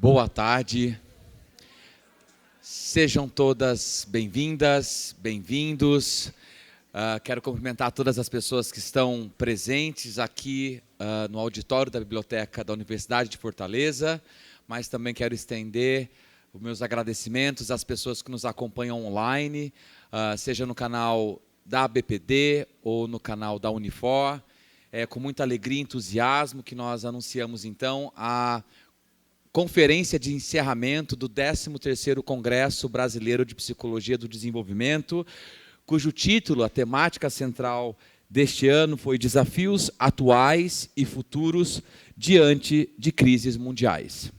Boa tarde. Sejam todas bem-vindas, bem-vindos. Quero cumprimentar todas as pessoas que estão presentes aqui no auditório da Biblioteca da Universidade de Fortaleza, mas também quero estender os meus agradecimentos às pessoas que nos acompanham online, seja no canal da BPD ou no canal da Unifor. É com muita alegria e entusiasmo que nós anunciamos, então, a conferência de encerramento do 13º Congresso Brasileiro de Psicologia do Desenvolvimento, cujo título, a temática central deste ano foi Desafios Atuais e Futuros Diante de Crises Mundiais.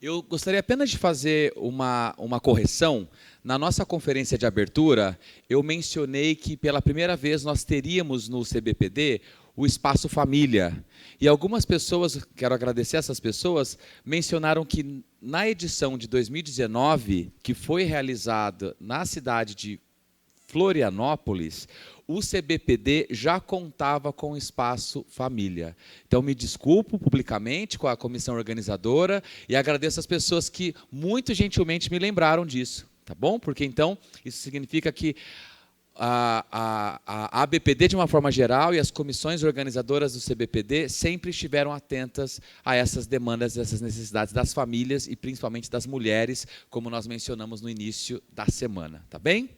Eu gostaria apenas de fazer uma correção. Na nossa conferência de abertura, eu mencionei que pela primeira vez nós teríamos no CBPD o Espaço Família. E algumas pessoas, quero agradecer a essas pessoas, mencionaram que na edição de 2019, que foi realizada na cidade de Florianópolis, o CBPD já contava com o Espaço Família. Então, me desculpo publicamente com a comissão organizadora e agradeço às pessoas que muito gentilmente me lembraram disso, tá bom? Porque, então, isso significa que a ABPD, de uma forma geral, e as comissões organizadoras do CBPD sempre estiveram atentas a essas demandas, essas necessidades das famílias e, principalmente, das mulheres, como nós mencionamos no início da semana, tá bem?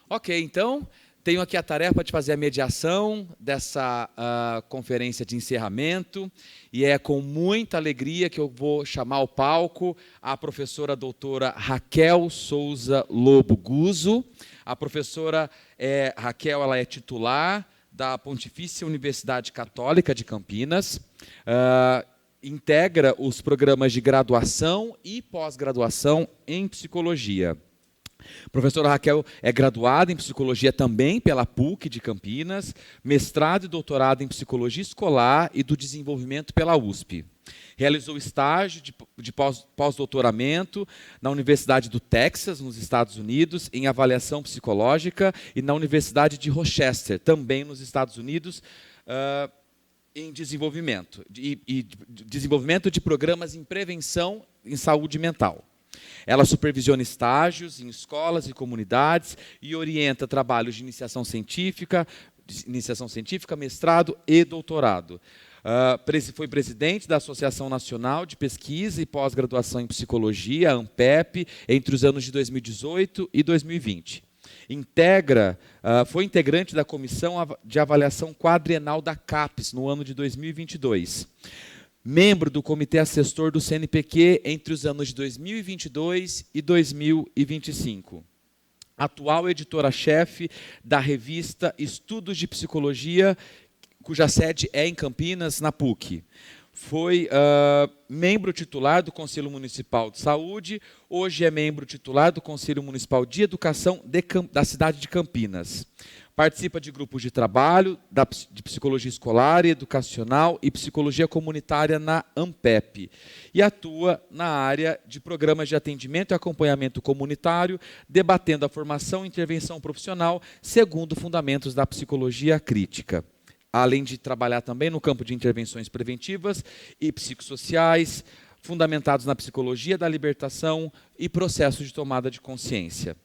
Ok, então, tenho aqui a tarefa de fazer a mediação dessa conferência de encerramento, e é com muita alegria que eu vou chamar ao palco a professora doutora Raquel Souza Lobo Guzzo. A professora Raquel, ela é titular da Pontifícia Universidade Católica de Campinas, integra os programas de graduação e pós-graduação em psicologia. A professora Raquel é graduada em psicologia também pela PUC de Campinas, mestrado e doutorado em psicologia escolar e do desenvolvimento pela USP. Realizou estágio de pós-doutoramento na Universidade do Texas, nos Estados Unidos, em avaliação psicológica, e na Universidade de Rochester, também nos Estados Unidos, em desenvolvimento, desenvolvimento de programas em prevenção em saúde mental. Ela supervisiona estágios em escolas e comunidades e orienta trabalhos de iniciação científica, mestrado e doutorado. Foi presidente da Associação Nacional de Pesquisa e Pós-Graduação em Psicologia, a ANPEP, entre os anos de 2018 e 2020. Foi integrante da Comissão de Avaliação Quadrienal da CAPES, no ano de 2022. Membro do Comitê Assessor do CNPq entre os anos de 2022 e 2025. Atual editora-chefe da revista Estudos de Psicologia, cuja sede é em Campinas, na PUC. Foi membro titular do Conselho Municipal de Saúde, hoje é membro titular do Conselho Municipal de Educação da cidade de Campinas. Participa de grupos de trabalho de psicologia escolar e educacional e psicologia comunitária na ANPEP. E atua na área de programas de atendimento e acompanhamento comunitário, debatendo a formação e intervenção profissional segundo fundamentos da psicologia crítica. Além de trabalhar também no campo de intervenções preventivas e psicossociais, fundamentados na psicologia da libertação e processos de tomada de consciência.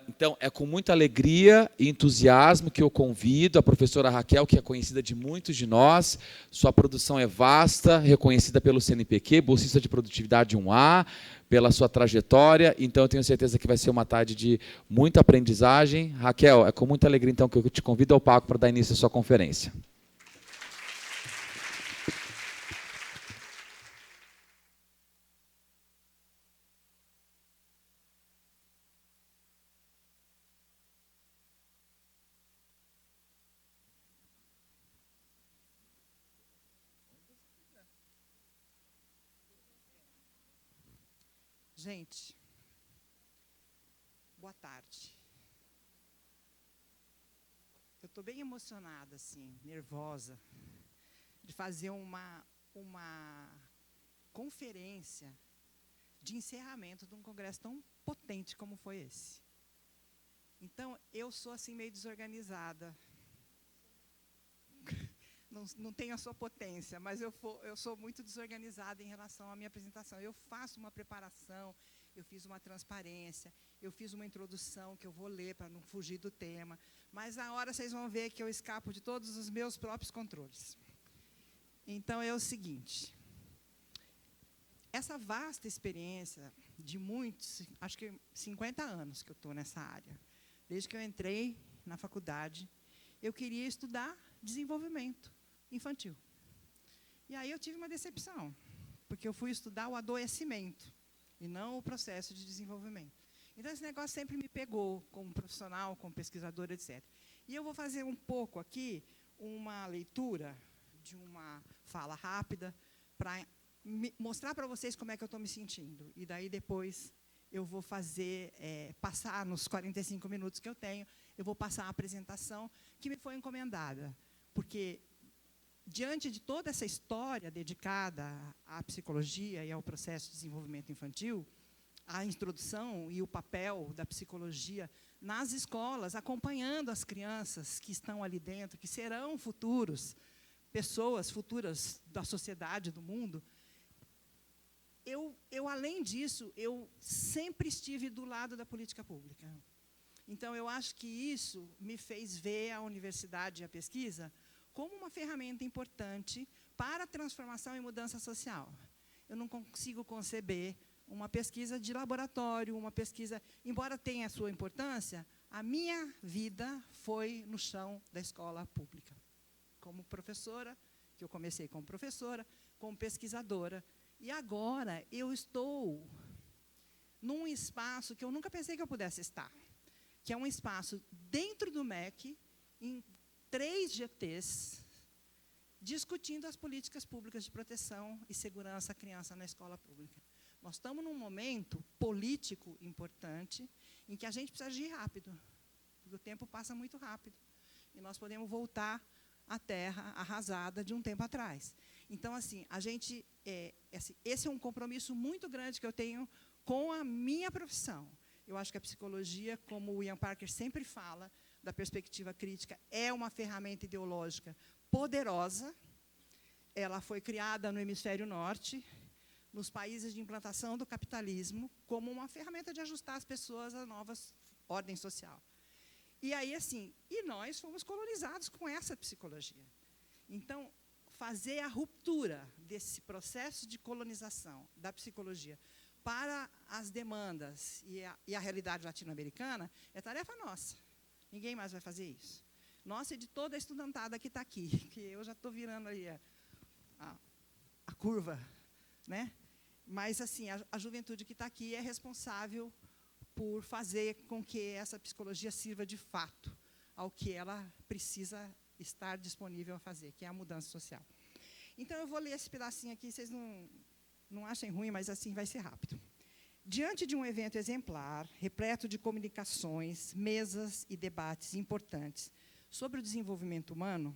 Então, é com muita alegria e entusiasmo que eu convido a professora Raquel, que é conhecida de muitos de nós. Sua produção é vasta, reconhecida pelo CNPq, bolsista de produtividade 1A, pela sua trajetória. Então, eu tenho certeza que vai ser uma tarde de muita aprendizagem. Raquel, é com muita alegria, então, que eu te convido ao palco para dar início à sua conferência. Gente, boa tarde. Eu estou bem emocionada, assim, nervosa, de fazer uma conferência de encerramento de um congresso tão potente como foi esse. Então, eu sou assim meio desorganizada. não tenho a sua potência, mas eu sou muito desorganizada em relação à minha apresentação. Eu faço uma preparação, eu fiz uma transparência, eu fiz uma introdução que eu vou ler para não fugir do tema, mas na hora vocês vão ver que eu escapo de todos os meus próprios controles. Então, é o seguinte, essa vasta experiência de muitos, acho que 50 anos que eu estou nessa área, desde que eu entrei na faculdade, eu queria estudar desenvolvimento infantil. E aí eu tive uma decepção, porque eu fui estudar o adoecimento, e não o processo de desenvolvimento. Então, esse negócio sempre me pegou, como profissional, como pesquisadora, etc. E eu vou fazer um pouco aqui uma leitura de uma fala rápida, para mostrar para vocês como é que eu estou me sentindo. E daí, depois, eu vou fazer, passar nos 45 minutos que eu tenho, eu vou passar a apresentação que me foi encomendada. Porque, diante de toda essa história dedicada à psicologia e ao processo de desenvolvimento infantil, a introdução e o papel da psicologia nas escolas, acompanhando as crianças que estão ali dentro, que serão pessoas futuras da sociedade, do mundo, além disso, eu sempre estive do lado da política pública. Então, eu acho que isso me fez ver a universidade e a pesquisa como uma ferramenta importante para a transformação e mudança social. Eu não consigo conceber uma pesquisa de laboratório, uma pesquisa, embora tenha a sua importância, a minha vida foi no chão da escola pública. Como professora, que eu comecei como professora, como pesquisadora, e agora eu estou num espaço que eu nunca pensei que eu pudesse estar, que é um espaço dentro do MEC, em 3 GTs, discutindo as políticas públicas de proteção e segurança à criança na escola pública. Nós estamos num momento político importante, em que a gente precisa agir rápido, porque o tempo passa muito rápido, e nós podemos voltar à terra arrasada de um tempo atrás. Então, assim, esse é um compromisso muito grande que eu tenho com a minha profissão. Eu acho que a psicologia, como o Ian Parker sempre fala, da perspectiva crítica, é uma ferramenta ideológica poderosa. Ela foi criada no hemisfério norte, nos países de implantação do capitalismo, como uma ferramenta de ajustar as pessoas à nova ordem social. E aí, assim, nós fomos colonizados com essa psicologia. Então, fazer a ruptura desse processo de colonização da psicologia para as demandas e a realidade latino-americana é tarefa nossa. Ninguém mais vai fazer isso. Nossa, e de toda a estudantada que está aqui, que eu já estou virando ali a curva, né? Mas, assim, a juventude que está aqui é responsável por fazer com que essa psicologia sirva de fato ao que ela precisa estar disponível a fazer, que é a mudança social. Então, eu vou ler esse pedacinho aqui, vocês não achem ruim, mas assim vai ser rápido. Diante de um evento exemplar, repleto de comunicações, mesas e debates importantes sobre o desenvolvimento humano,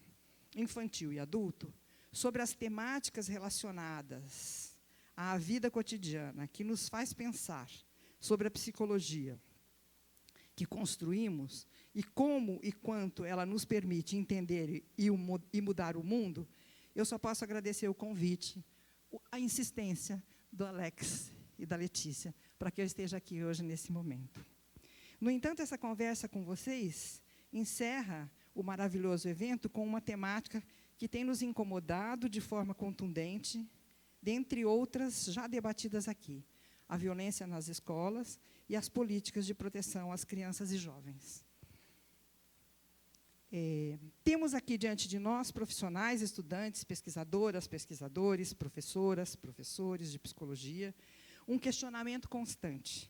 infantil e adulto, sobre as temáticas relacionadas à vida cotidiana, que nos faz pensar sobre a psicologia que construímos e como e quanto ela nos permite entender e mudar o mundo, eu só posso agradecer o convite, a insistência do Alex e da Letícia, para que eu esteja aqui hoje, nesse momento. No entanto, essa conversa com vocês encerra o maravilhoso evento com uma temática que tem nos incomodado de forma contundente, dentre outras já debatidas aqui: a violência nas escolas e as políticas de proteção às crianças e jovens. Temos aqui diante de nós profissionais, estudantes, pesquisadoras, pesquisadores, professoras, professores de psicologia, um questionamento constante: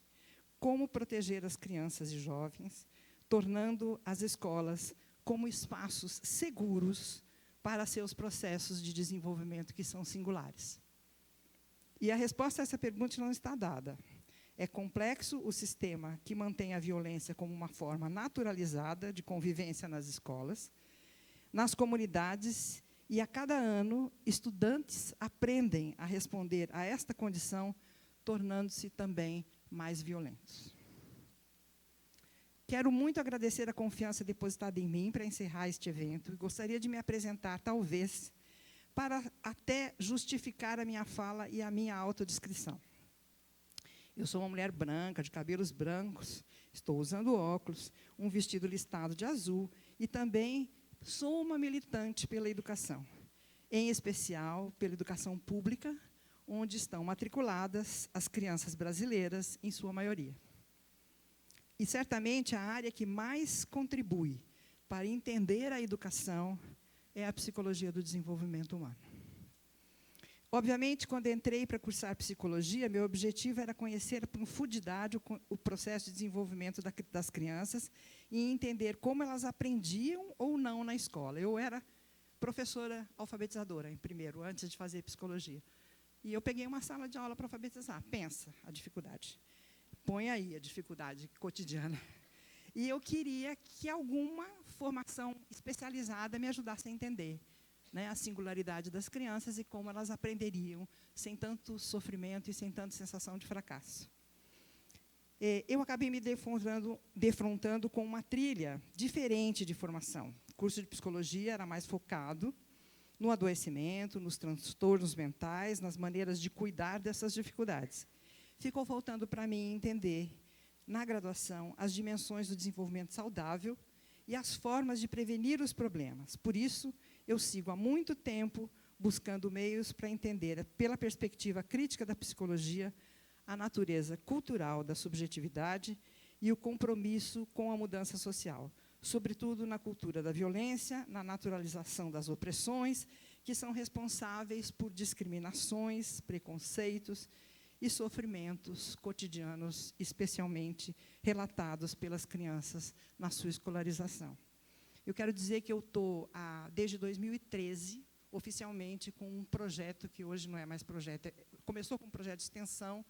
como proteger as crianças e jovens, tornando as escolas como espaços seguros para seus processos de desenvolvimento, que são singulares. E a resposta a essa pergunta não está dada. É complexo o sistema que mantém a violência como uma forma naturalizada de convivência nas escolas, nas comunidades, e a cada ano estudantes aprendem a responder a esta condição, tornando-se também mais violentos. quero muito agradecer a confiança depositada em mim para encerrar este evento e gostaria de me apresentar, talvez, para até justificar a minha fala e a minha autodescrição. Eu sou uma mulher branca, de cabelos brancos, estou usando óculos, um vestido listado de azul e também sou uma militante pela educação, em especial pela educação pública, onde estão matriculadas as crianças brasileiras, em sua maioria. E, certamente, a área que mais contribui para entender a educação é a psicologia do desenvolvimento humano. Obviamente, quando entrei para cursar psicologia, meu objetivo era conhecer a profundidade o processo de desenvolvimento das crianças e entender como elas aprendiam ou não na escola. Eu era professora alfabetizadora, em primeiro, antes de fazer psicologia. E eu peguei uma sala de aula para alfabetizar. Pensa a dificuldade. Põe aí a dificuldade cotidiana. E eu queria que alguma formação especializada me ajudasse a entender, né, a singularidade das crianças e como elas aprenderiam sem tanto sofrimento e sem tanta sensação de fracasso. Eu acabei me defrontando com uma trilha diferente de formação. O curso de psicologia era mais focado no adoecimento, nos transtornos mentais, nas maneiras de cuidar dessas dificuldades. Ficou faltando para mim entender, na graduação, as dimensões do desenvolvimento saudável e as formas de prevenir os problemas. Por isso, eu sigo há muito tempo buscando meios para entender, pela perspectiva crítica da psicologia, a natureza cultural da subjetividade e o compromisso com a mudança social, sobretudo na cultura da violência, na naturalização das opressões, que são responsáveis por discriminações, preconceitos e sofrimentos cotidianos, especialmente relatados pelas crianças na sua escolarização. Eu quero dizer que eu estou, desde 2013, oficialmente, com um projeto que hoje não é mais projeto, começou com um projeto de extensão,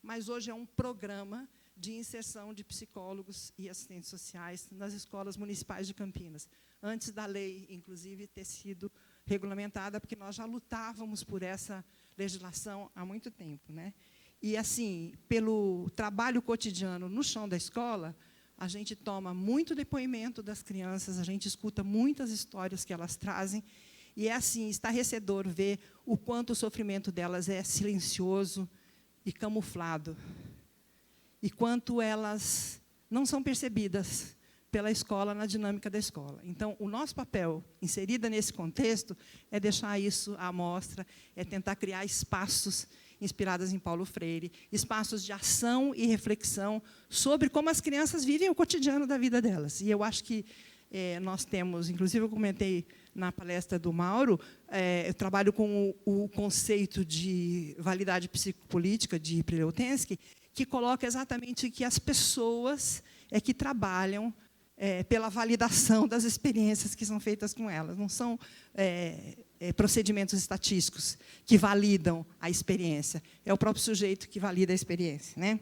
mas hoje é um programa de inserção de psicólogos e assistentes sociais nas escolas municipais de Campinas, antes da lei, inclusive, ter sido regulamentada, porque nós já lutávamos por essa legislação há muito tempo, né? E, assim, pelo trabalho cotidiano no chão da escola, a gente toma muito depoimento das crianças, a gente escuta muitas histórias que elas trazem, e é, assim, estarrecedor ver o quanto o sofrimento delas é silencioso e camuflado, e quanto elas não são percebidas pela escola, na dinâmica da escola. Então, o nosso papel, inserida nesse contexto, é deixar isso à mostra, é tentar criar espaços inspirados em Paulo Freire, espaços de ação e reflexão sobre como as crianças vivem o cotidiano da vida delas. E eu acho que nós temos, inclusive eu comentei na palestra do Mauro, eu trabalho com o conceito de validade psicopolítica de Preleutenski, que coloca exatamente que as pessoas que trabalham pela validação das experiências que são feitas com elas. Não são procedimentos estatísticos que validam a experiência. É o próprio sujeito que valida a experiência, né?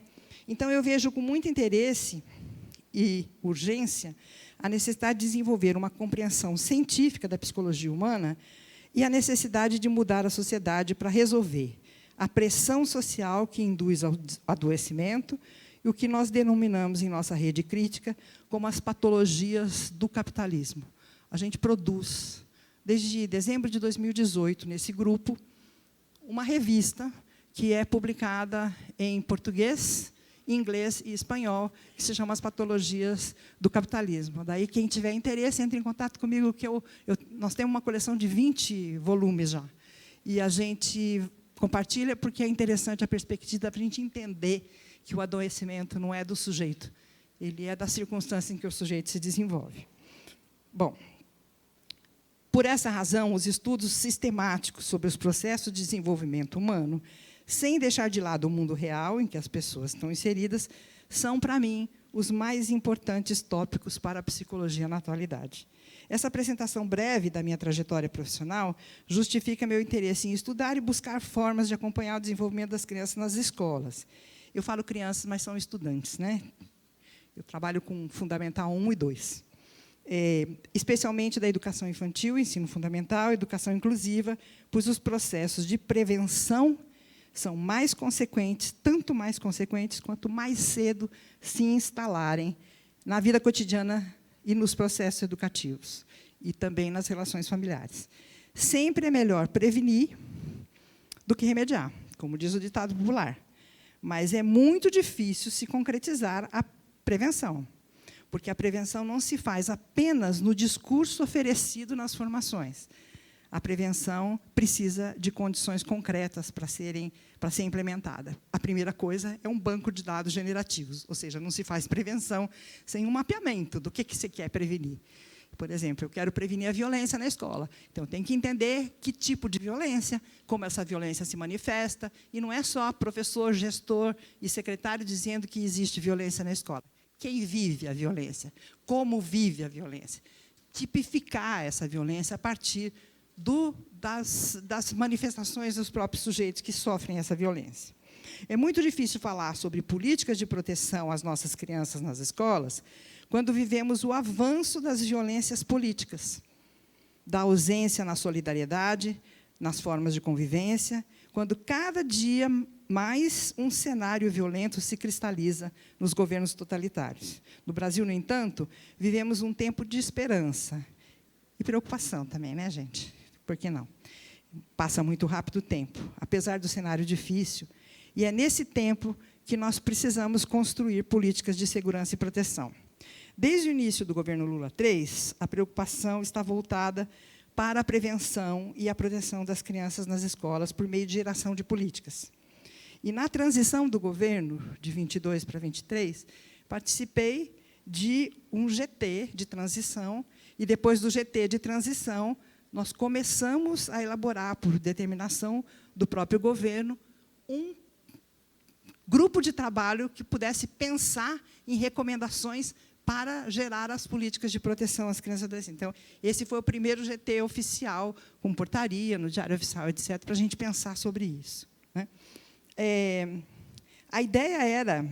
Então, eu vejo com muito interesse e urgência a necessidade de desenvolver uma compreensão científica da psicologia humana e a necessidade de mudar a sociedade para resolver a pressão social que induz ao adoecimento e o que nós denominamos em nossa rede crítica como as patologias do capitalismo. A gente produz, desde dezembro de 2018, nesse grupo, uma revista que é publicada em português, inglês e espanhol, que se chama As Patologias do Capitalismo. Daí, quem tiver interesse, entre em contato comigo, que nós temos uma coleção de 20 volumes já. E a gente compartilha porque é interessante a perspectiva para a gente entender que o adoecimento não é do sujeito, ele é da circunstância em que o sujeito se desenvolve. Bom, por essa razão, os estudos sistemáticos sobre os processos de desenvolvimento humano, sem deixar de lado o mundo real em que as pessoas estão inseridas, são, para mim, os mais importantes tópicos para a psicologia na atualidade. Essa apresentação breve da minha trajetória profissional justifica meu interesse em estudar e buscar formas de acompanhar o desenvolvimento das crianças nas escolas. Eu falo crianças, mas são estudantes, né? Eu trabalho com Fundamental 1 e 2. Especialmente da educação infantil, ensino fundamental, educação inclusiva, pois os processos de prevenção são mais consequentes, tanto mais consequentes, quanto mais cedo se instalarem na vida cotidiana e nos processos educativos, e também nas relações familiares. Sempre é melhor prevenir do que remediar, como diz o ditado popular. Mas é muito difícil se concretizar a prevenção, porque a prevenção não se faz apenas no discurso oferecido nas formações. A prevenção precisa de condições concretas para ser implementada. A primeira coisa é um banco de dados generativos, ou seja, não se faz prevenção sem um mapeamento do que você quer prevenir. Por exemplo, eu quero prevenir a violência na escola. Então, eu tenho que entender que tipo de violência, como essa violência se manifesta, e não é só professor, gestor e secretário dizendo que existe violência na escola. Quem vive a violência? Como vive a violência? Tipificar essa violência a partir das manifestações dos próprios sujeitos que sofrem essa violência. É muito difícil falar sobre políticas de proteção às nossas crianças nas escolas quando vivemos o avanço das violências políticas, da ausência na solidariedade, nas formas de convivência, quando cada dia mais um cenário violento se cristaliza nos governos totalitários. No Brasil, no entanto, vivemos um tempo de esperança e preocupação também, né, gente? Por que não? Passa muito rápido o tempo, apesar do cenário difícil, e é nesse tempo que nós precisamos construir políticas de segurança e proteção. Desde o início do governo Lula III, a preocupação está voltada para a prevenção e a proteção das crianças nas escolas por meio de geração de políticas. E, na transição do governo, de 22 para 23, participei de um GT de transição, e, depois do GT de transição, nós começamos a elaborar, por determinação do próprio governo, um grupo de trabalho que pudesse pensar em recomendações para gerar as políticas de proteção às crianças e adolescentes. Então, esse foi o primeiro GT oficial, com portaria, no Diário Oficial, etc., para a gente pensar sobre isso, né? A ideia era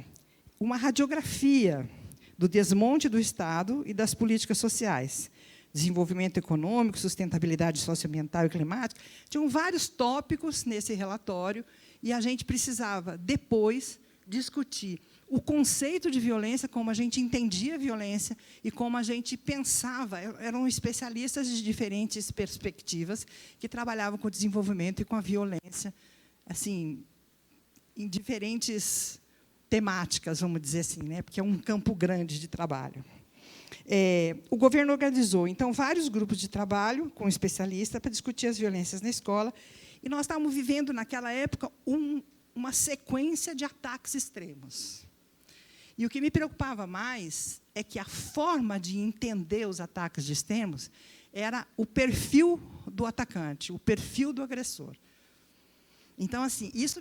uma radiografia do desmonte do Estado e das políticas sociais, desenvolvimento econômico, sustentabilidade socioambiental e climática. Tinham vários tópicos nesse relatório, e a gente precisava, depois, discutir o conceito de violência, como a gente entendia a violência e como a gente pensava. Eram especialistas de diferentes perspectivas que trabalhavam com o desenvolvimento e com a violência, assim, em diferentes temáticas, vamos dizer assim, né? Porque é um campo grande de trabalho. O governo organizou, então, vários grupos de trabalho com especialistas para discutir as violências na escola, e nós estávamos vivendo, naquela época, uma sequência de ataques extremos. E o que me preocupava mais é que a forma de entender os ataques de extremos era o perfil do atacante, o perfil do agressor. Então, assim, isso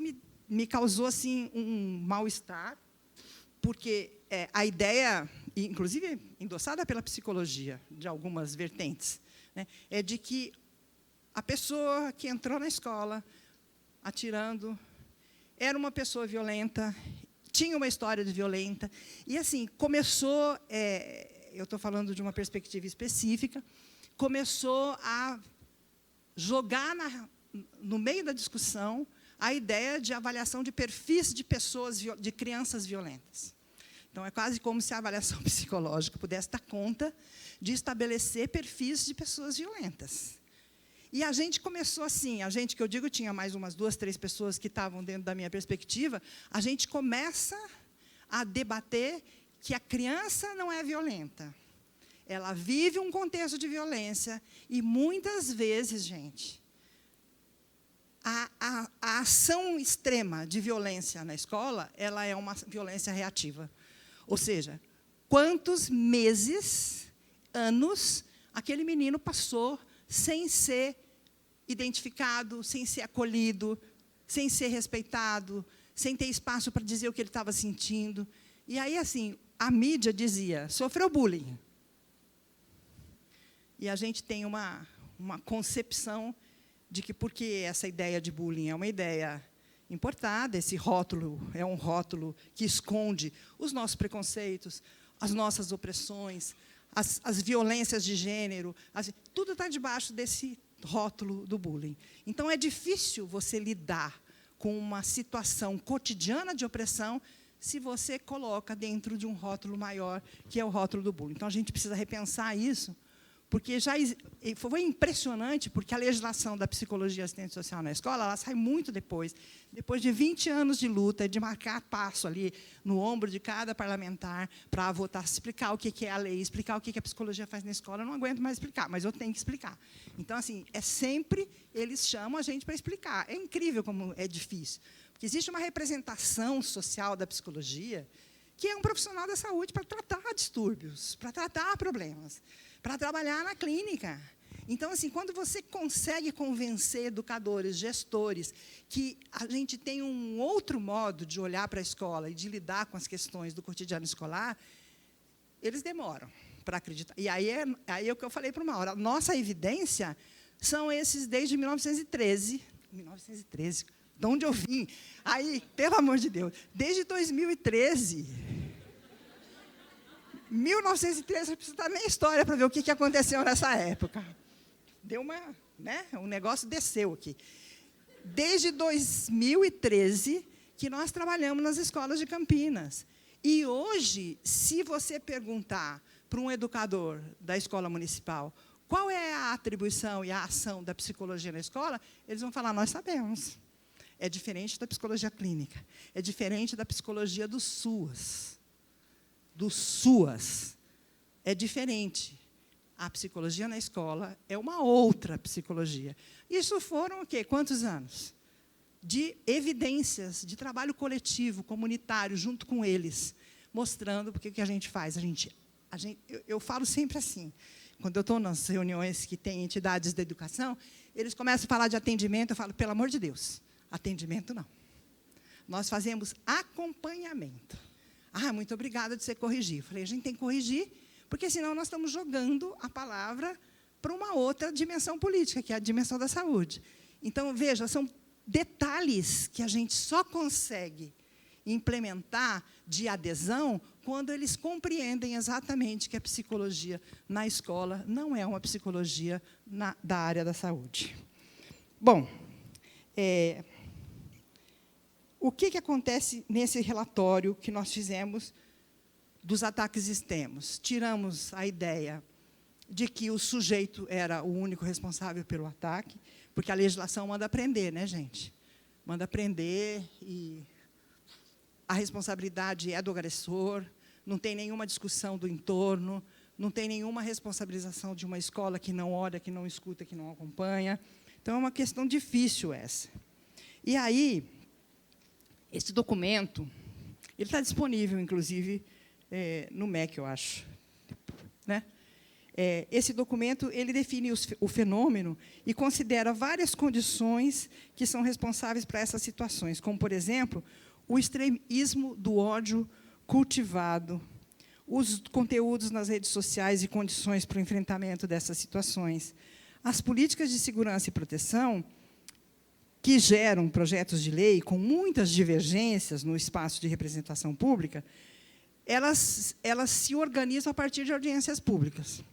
me causou assim, um mal-estar, porque a ideia, inclusive endossada pela psicologia, de algumas vertentes, né, é de que a pessoa que entrou na escola atirando era uma pessoa violenta, tinha uma história de violenta, e, assim, começou, eu estou falando de uma perspectiva específica, começou a jogar no meio da discussão a ideia de avaliação de perfis de pessoas, de crianças violentas. Então, é quase como se a avaliação psicológica pudesse dar conta de estabelecer perfis de pessoas violentas. E a gente começou assim, a gente, que eu digo, tinha mais umas 2, 3 pessoas que estavam dentro da minha perspectiva, a gente começa a debater que a criança não é violenta. Ela vive um contexto de violência e, muitas vezes, gente, a ação extrema de violência na escola, ela é uma violência reativa. Ou seja, quantos meses, anos, aquele menino passou sem ser identificado, sem ser acolhido, sem ser respeitado, sem ter espaço para dizer o que ele estava sentindo. E aí, assim, a mídia dizia, sofreu bullying. E a gente tem uma concepção de que, porque essa ideia de bullying é uma ideia importada, esse rótulo é um rótulo que esconde os nossos preconceitos, as nossas opressões, as violências de gênero, tudo está debaixo desse rótulo do bullying. Então, é difícil você lidar com uma situação cotidiana de opressão se você coloca dentro de um rótulo maior, que é o rótulo do bullying. Então, a gente precisa repensar isso, porque foi impressionante, porque a legislação da psicologia assistente social na escola, ela sai muito depois de 20 anos de luta, de marcar passo ali no ombro de cada parlamentar para votar, explicar o que é a lei, explicar o que a psicologia faz na escola. Eu não aguento mais explicar, mas eu tenho que explicar. Então, assim, sempre eles chamam a gente para explicar. É incrível como é difícil, porque existe uma representação social da psicologia, que é um profissional da saúde para tratar distúrbios, para tratar problemas, para trabalhar na clínica. Então, assim, quando você consegue convencer educadores, gestores, que a gente tem um outro modo de olhar para a escola e de lidar com as questões do cotidiano escolar, eles demoram para acreditar. E aí é o que eu falei para uma hora. A nossa evidência são esses desde 1913. 1913, de onde eu vim? Aí, pelo amor de Deus, desde 2013... 1913, eu preciso dar minha história para ver o que aconteceu nessa época. Deu uma, né, um negócio desceu aqui. Desde 2013 que nós trabalhamos nas escolas de Campinas. E hoje, se você perguntar para um educador da escola municipal qual é a atribuição e a ação da psicologia na escola, eles vão falar, nós sabemos. É diferente da psicologia clínica, é diferente da psicologia do SUAS. Do SUAS, é diferente. A psicologia na escola é uma outra psicologia. Isso foram o quê? Quantos anos? De evidências, de trabalho coletivo, comunitário, junto com eles, mostrando porque que a gente faz. Eu falo sempre assim, quando eu estou nas reuniões que tem entidades da educação, eles começam a falar de atendimento, eu falo, pelo amor de Deus, atendimento não. Nós fazemos acompanhamento. Muito obrigada de você corrigir. Eu falei, a gente tem que corrigir, porque senão nós estamos jogando a palavra para uma outra dimensão política, que é a dimensão da saúde. Então, veja, são detalhes que a gente só consegue implementar de adesão quando eles compreendem exatamente que a psicologia na escola não é uma psicologia da área da saúde. Bom, o que acontece nesse relatório que nós fizemos dos ataques extremos? Tiramos a ideia de que o sujeito era o único responsável pelo ataque, porque a legislação manda prender, né, gente? Manda prender e a responsabilidade é do agressor, não tem nenhuma discussão do entorno, não tem nenhuma responsabilização de uma escola que não olha, que não escuta, que não acompanha. Então, é uma questão difícil essa. E aí, esse documento, ele está disponível, inclusive, no MEC, eu acho. Né? Esse documento ele define o fenômeno e considera várias condições que são responsáveis para essas situações, como, por exemplo, o extremismo do ódio cultivado, os conteúdos nas redes sociais e condições para o enfrentamento dessas situações, as políticas de segurança e proteção, que geram projetos de lei com muitas divergências no espaço de representação pública, elas se organizam a partir de audiências públicas.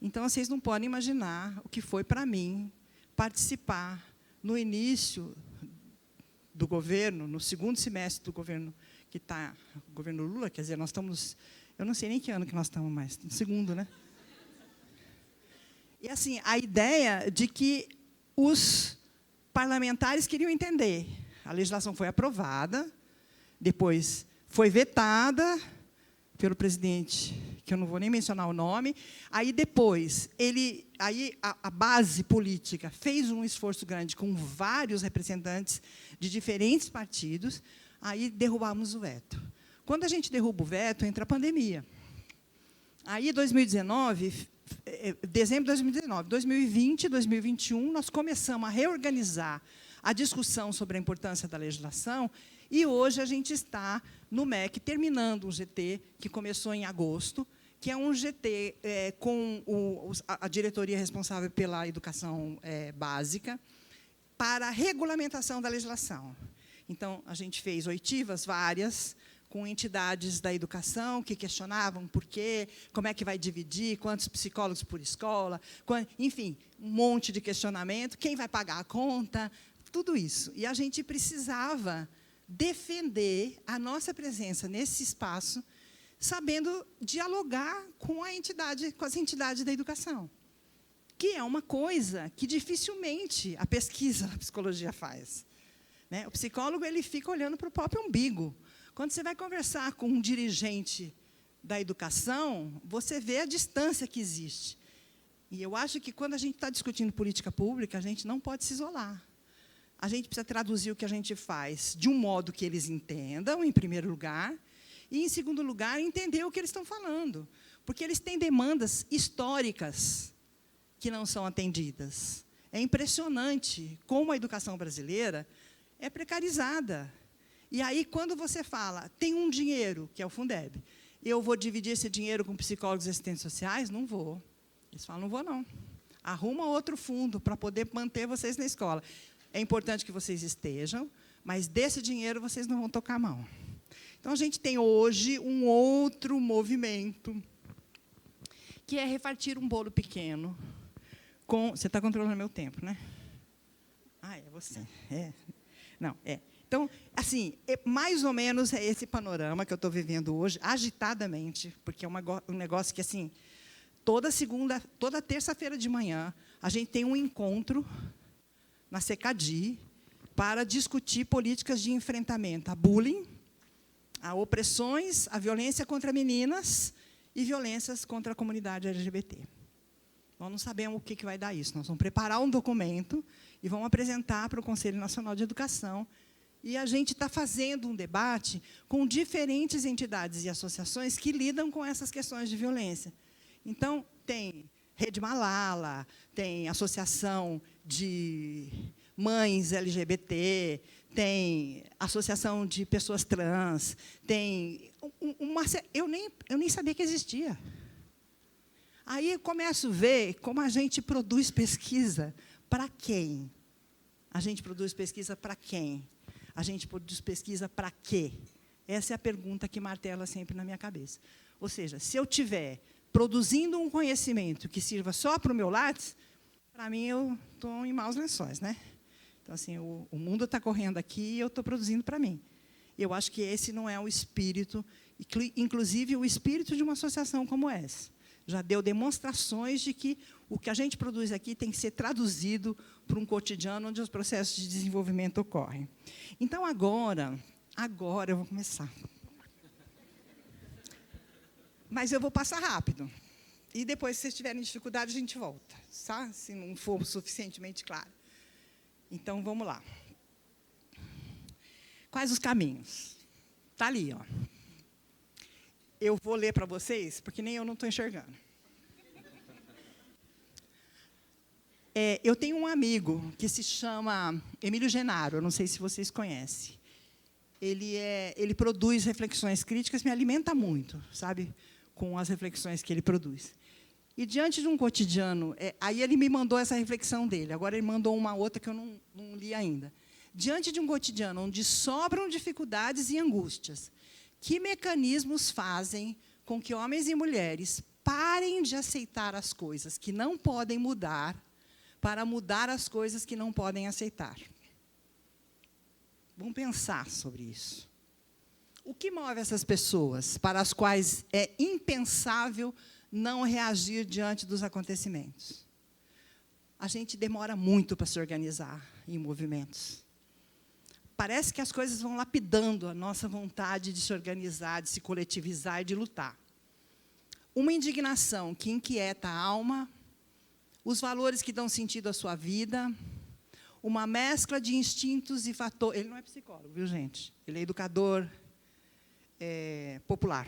Então, vocês não podem imaginar o que foi para mim participar no início do governo, no segundo semestre do governo que está, o governo Lula, quer dizer, nós estamos, eu não sei nem que ano que nós estamos mais, no segundo, né? E assim, a ideia de que os parlamentares queriam entender. A legislação foi aprovada, depois foi vetada pelo presidente, que eu não vou nem mencionar o nome. Aí, depois, a base política fez um esforço grande com vários representantes de diferentes partidos, aí derrubamos o veto. Quando a gente derruba o veto, entra a pandemia. Aí, 2019... dezembro de 2019, 2020, 2021, nós começamos a reorganizar a discussão sobre a importância da legislação e hoje a gente está no MEC terminando um GT que começou em agosto, que é um GT com a diretoria responsável pela educação básica para a regulamentação da legislação. Então, a gente fez oitivas várias, com entidades da educação que questionavam por quê, como é que vai dividir, quantos psicólogos por escola, enfim, um monte de questionamento, quem vai pagar a conta, tudo isso. E a gente precisava defender a nossa presença nesse espaço, sabendo dialogar com a entidade, com as entidades da educação, que é uma coisa que dificilmente a pesquisa da psicologia faz, né? O psicólogo ele fica olhando para o próprio umbigo. Quando você vai conversar com um dirigente da educação, você vê a distância que existe. E eu acho que, quando a gente está discutindo política pública, a gente não pode se isolar. A gente precisa traduzir o que a gente faz de um modo que eles entendam, em primeiro lugar, e, em segundo lugar, entender o que eles estão falando. Porque eles têm demandas históricas que não são atendidas. É impressionante como a educação brasileira é precarizada. E aí, quando você fala, tem um dinheiro, que é o Fundeb, eu vou dividir esse dinheiro com psicólogos e assistentes sociais? Não vou. Eles falam, não vou, não. Arruma outro fundo para poder manter vocês na escola. É importante que vocês estejam, mas desse dinheiro vocês não vão tocar a mão. Então, a gente tem hoje um outro movimento, que é repartir um bolo pequeno com... Você está controlando meu tempo, né? Ah, é você. É. Não, é. Então, assim, mais ou menos é esse panorama que eu estou vivendo hoje, agitadamente, porque é um negócio que, assim, toda terça-feira de manhã, a gente tem um encontro na CECADI para discutir políticas de enfrentamento a bullying, a opressões, a violência contra meninas e violências contra a comunidade LGBT. Nós não sabemos o que vai dar isso. Nós vamos preparar um documento e vamos apresentar para o Conselho Nacional de Educação. E a gente está fazendo um debate com diferentes entidades e associações que lidam com essas questões de violência. Então, tem Rede Malala, tem Associação de Mães LGBT, tem Associação de Pessoas Trans, tem eu nem sabia que existia. Aí eu começo a ver como a gente produz pesquisa para quem? A gente produz pesquisa para quem? A gente produz pesquisa para quê? Essa é a pergunta que martela sempre na minha cabeça. Ou seja, se eu estiver produzindo um conhecimento que sirva só para o meu Lattes, para mim, eu estou em maus lençóis, né? Então, assim, o mundo está correndo aqui e eu estou produzindo para mim. Eu acho que esse não é o espírito, inclusive o espírito de uma associação como essa. Já deu demonstrações de que o que a gente produz aqui tem que ser traduzido para um cotidiano onde os processos de desenvolvimento ocorrem. Então, agora eu vou começar. Mas eu vou passar rápido. E depois, se vocês tiverem dificuldade, a gente volta, tá? Se não for suficientemente claro. Então, vamos lá. Quais os caminhos? Está ali, ó. Eu vou ler para vocês, porque nem eu não estou enxergando. Eu tenho um amigo que se chama Emílio Genaro, eu não sei se vocês conhecem. Ele produz reflexões críticas, me alimenta muito, sabe, com as reflexões que ele produz. E, diante de um cotidiano, aí ele me mandou essa reflexão dele, agora ele mandou uma outra que eu não li ainda. Diante de um cotidiano onde sobram dificuldades e angústias, que mecanismos fazem com que homens e mulheres parem de aceitar as coisas que não podem mudar para mudar as coisas que não podem aceitar? Vamos pensar sobre isso. O que move essas pessoas para as quais é impensável não reagir diante dos acontecimentos? A gente demora muito para se organizar em movimentos. Parece que as coisas vão lapidando a nossa vontade de se organizar, de se coletivizar e de lutar. Uma indignação que inquieta a alma, os valores que dão sentido à sua vida, uma mescla de instintos e fatores... Ele não é psicólogo, viu, gente? Ele é educador popular.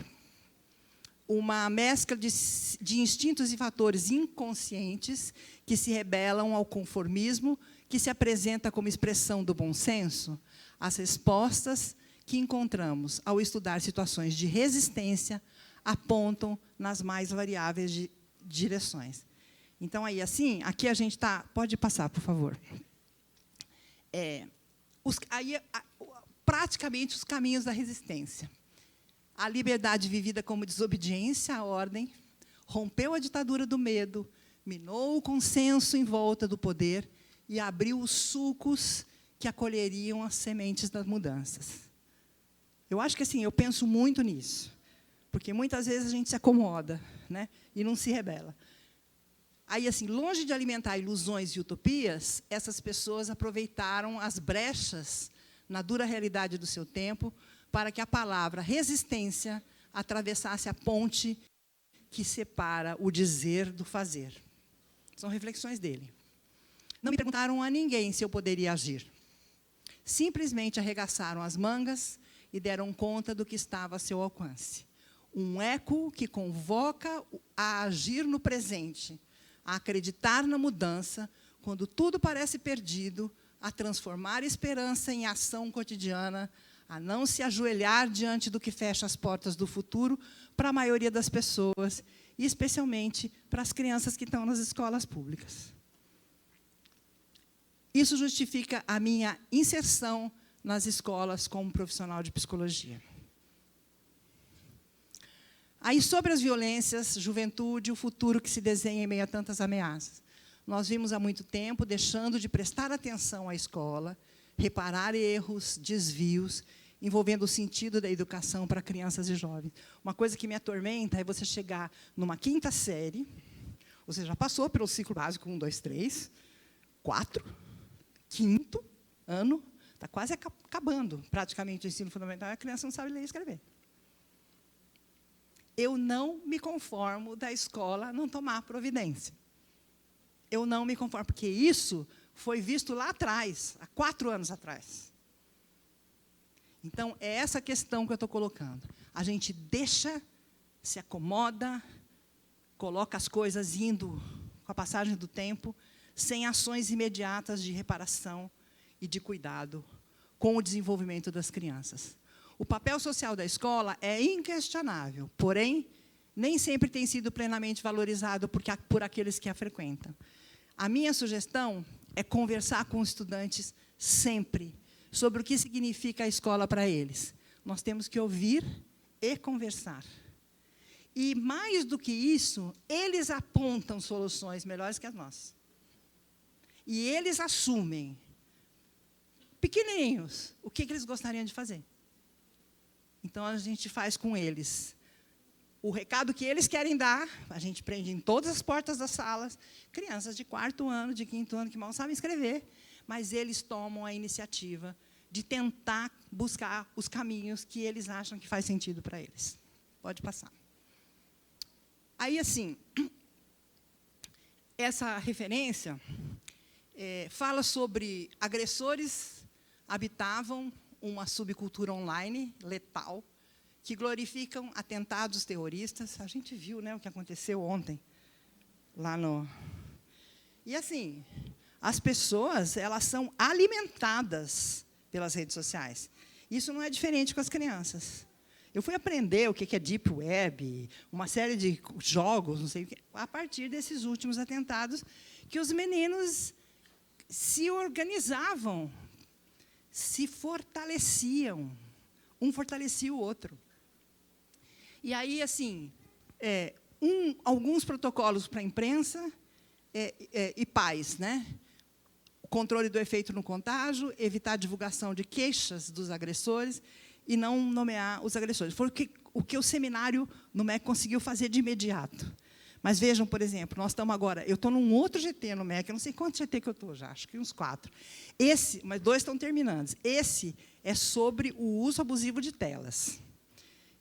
Uma mescla de instintos e fatores inconscientes que se rebelam ao conformismo, que se apresenta como expressão do bom senso, as respostas que encontramos ao estudar situações de resistência apontam nas mais variáveis direções. Então, aí, assim, aqui a gente está... Pode passar, por favor. Praticamente os caminhos da resistência. A liberdade vivida como desobediência à ordem, rompeu a ditadura do medo, minou o consenso em volta do poder e abriu os sulcos que acolheriam as sementes das mudanças. Eu acho que assim, eu penso muito nisso, porque muitas vezes a gente se acomoda, né, e não se rebela. Aí, assim, longe de alimentar ilusões e utopias, essas pessoas aproveitaram as brechas na dura realidade do seu tempo para que a palavra resistência atravessasse a ponte que separa o dizer do fazer. São reflexões dele. Não me perguntaram a ninguém se eu poderia agir. Simplesmente arregaçaram as mangas e deram conta do que estava a seu alcance. Um eco que convoca a agir no presente, a acreditar na mudança, quando tudo parece perdido, a transformar esperança em ação cotidiana, a não se ajoelhar diante do que fecha as portas do futuro para a maioria das pessoas, e especialmente para as crianças que estão nas escolas públicas. Isso justifica a minha inserção nas escolas como profissional de psicologia. Aí, sobre as violências, juventude, o futuro que se desenha em meio a tantas ameaças. Nós vimos há muito tempo deixando de prestar atenção à escola, reparar erros, desvios, envolvendo o sentido da educação para crianças e jovens. Uma coisa que me atormenta é você chegar numa 5ª série, você já passou pelo ciclo básico 1, 2, 3, 4, 5º ano, está quase acabando praticamente o ensino fundamental, e a criança não sabe ler e escrever. Eu não me conformo da escola não tomar providência. Eu não me conformo, porque isso foi visto lá atrás, há 4 anos atrás. Então, é essa questão que eu estou colocando. A gente deixa, se acomoda, coloca as coisas indo com a passagem do tempo, sem ações imediatas de reparação e de cuidado com o desenvolvimento das crianças. O papel social da escola é inquestionável, porém, nem sempre tem sido plenamente valorizado por aqueles que a frequentam. A minha sugestão é conversar com os estudantes sempre sobre o que significa a escola para eles. Nós temos que ouvir e conversar. E, mais do que isso, eles apontam soluções melhores que as nossas. E eles assumem, pequenininhos, o que eles gostariam de fazer. Então, a gente faz com eles o recado que eles querem dar, a gente prende em todas as portas das salas, crianças de 4º ano, de 5º ano, que mal sabem escrever, mas eles tomam a iniciativa de tentar buscar os caminhos que eles acham que faz sentido para eles. Pode passar. Aí, assim, essa referência fala sobre agressores habitavam uma subcultura online letal, que glorificam atentados terroristas. A gente viu, né, o que aconteceu ontem, lá no... E, assim, as pessoas, elas são alimentadas pelas redes sociais. Isso não é diferente com as crianças. Eu fui aprender o que é Deep Web, uma série de jogos, não sei o que, a partir desses últimos atentados, que os meninos se organizavam, se fortaleciam. Um fortalecia o outro. E aí, assim, alguns protocolos para a imprensa e pais, né? O controle do efeito no contágio, evitar a divulgação de queixas dos agressores e não nomear os agressores. Foi o que o seminário no MEC conseguiu fazer de imediato. Mas vejam, por exemplo, nós estamos agora... Eu estou num outro GT no MEC, eu não sei quantos GT que eu estou já, acho que uns 4. Mas 2 estão terminando. Esse é sobre o uso abusivo de telas.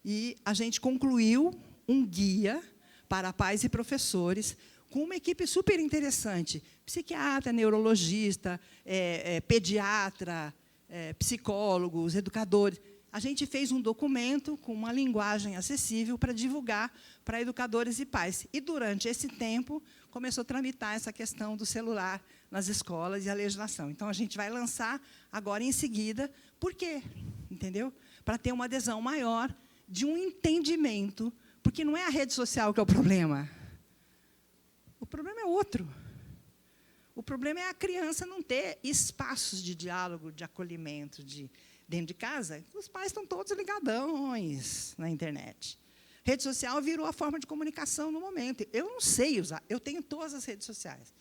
E a gente concluiu um guia para pais e professores, com uma equipe super interessante, psiquiatra, neurologista, pediatra, psicólogos, educadores. A gente fez um documento com uma linguagem acessível para divulgar para educadores e pais. E, durante esse tempo, começou a tramitar essa questão do celular nas escolas e a legislação. Então, a gente vai lançar agora em seguida. Por quê? Entendeu? Para ter uma adesão maior de um entendimento, porque não é a rede social que é o problema. O problema é outro. O problema é a criança não ter espaços de diálogo, de acolhimento, dentro de casa. Os pais estão todos ligadões na internet. Rede social virou a forma de comunicação no momento. Eu não sei usar, eu tenho todas as redes sociais.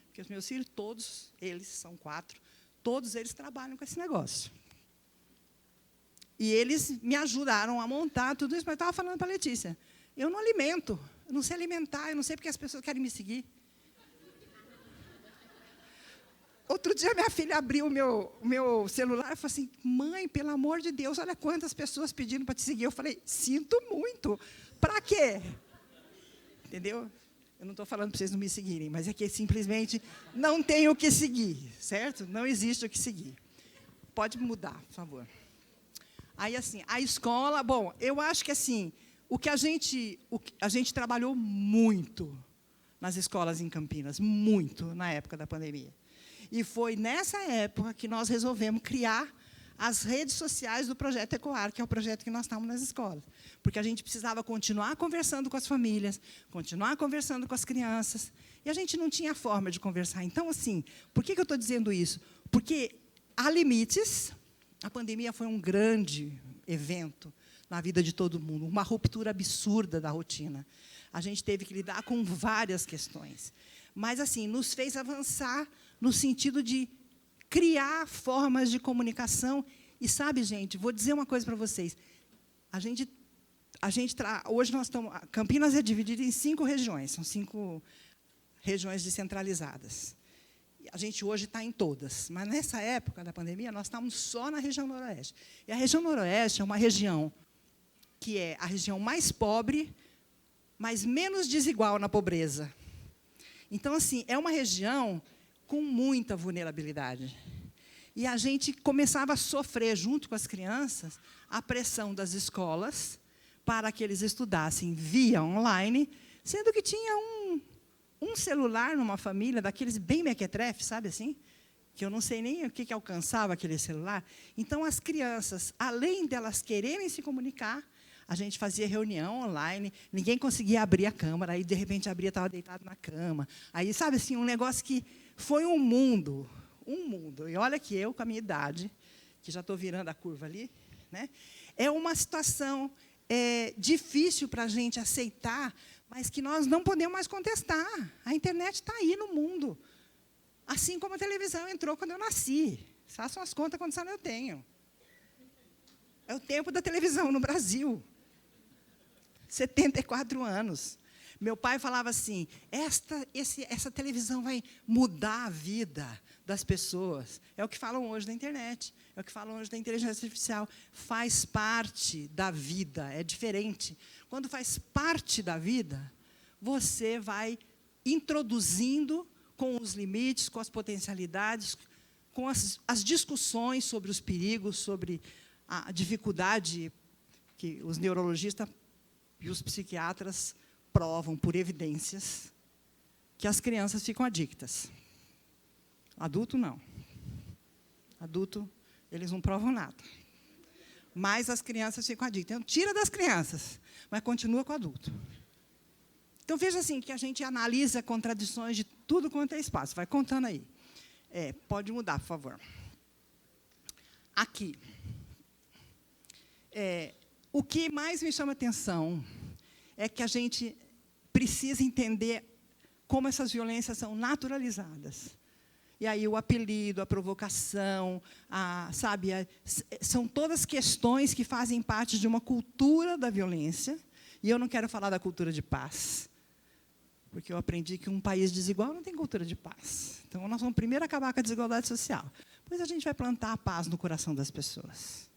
Porque os meus filhos, todos eles, são 4, todos eles trabalham com esse negócio. E eles me ajudaram a montar tudo isso, mas eu estava falando para a Letícia, eu não alimento, eu não sei alimentar, eu não sei porque as pessoas querem me seguir. Outro dia, minha filha abriu o meu celular e falou assim, mãe, pelo amor de Deus, olha quantas pessoas pedindo para te seguir. Eu falei, sinto muito. Para quê? Entendeu? Eu não estou falando para vocês não me seguirem, mas é que simplesmente não tem o que seguir, certo? Não existe o que seguir. Pode mudar, por favor. Aí, assim, a escola... Bom, eu acho que, assim, a gente trabalhou muito nas escolas em Campinas, muito, na época da pandemia. E foi nessa época que nós resolvemos criar as redes sociais do Projeto Ecoar, que é o projeto que nós estamos nas escolas. Porque a gente precisava continuar conversando com as famílias, continuar conversando com as crianças, e a gente não tinha forma de conversar. Então, assim, por que eu estou dizendo isso? Porque há limites, a pandemia foi um grande evento na vida de todo mundo, uma ruptura absurda da rotina. A gente teve que lidar com várias questões. Mas, assim, nos fez avançar no sentido de criar formas de comunicação. E, sabe, gente, vou dizer uma coisa para vocês. Hoje nós estamos... Campinas é dividida em 5 regiões, são 5 regiões descentralizadas. A gente hoje está em todas, mas nessa época da pandemia nós estávamos só na região noroeste. E a região noroeste é uma região que é a região mais pobre, mas menos desigual na pobreza. Então, assim, é uma região com muita vulnerabilidade. E a gente começava a sofrer, junto com as crianças, a pressão das escolas para que eles estudassem via online, sendo que tinha um celular numa família, daqueles bem mequetrefe, sabe assim? Que eu não sei nem o que alcançava aquele celular. Então, as crianças, além delas quererem se comunicar, a gente fazia reunião online, ninguém conseguia abrir a câmera, aí, de repente, abria, estava deitado na cama. Aí, sabe assim, um negócio que foi um mundo. E olha que eu, com a minha idade, que já estou virando a curva ali, né, é uma situação difícil para a gente aceitar, mas que nós não podemos mais contestar. A internet está aí no mundo. Assim como a televisão entrou quando eu nasci. Façam as contas quantos anos eu tenho. É o tempo da televisão no Brasil. 74 anos. Meu pai falava assim, essa televisão vai mudar a vida das pessoas. É o que falam hoje da internet, é o que falam hoje da inteligência artificial. Faz parte da vida, é diferente. Quando faz parte da vida, você vai introduzindo com os limites, com as potencialidades, com as discussões sobre os perigos, sobre a dificuldade que os neurologistas e os psiquiatras provam por evidências que as crianças ficam adictas. Adulto, não. Adulto, eles não provam nada. Mas as crianças ficam adictas. Então, tira das crianças, mas continua com o adulto. Então, veja assim, que a gente analisa contradições de tudo quanto é espaço. Vai contando aí. Pode mudar, por favor. Aqui. O que mais me chama atenção é que a gente precisa entender como essas violências são naturalizadas. E aí o apelido, a provocação, são todas questões que fazem parte de uma cultura da violência. E eu não quero falar da cultura de paz, porque eu aprendi que um país desigual não tem cultura de paz. Então, nós vamos primeiro acabar com a desigualdade social. Depois, a gente vai plantar a paz no coração das pessoas.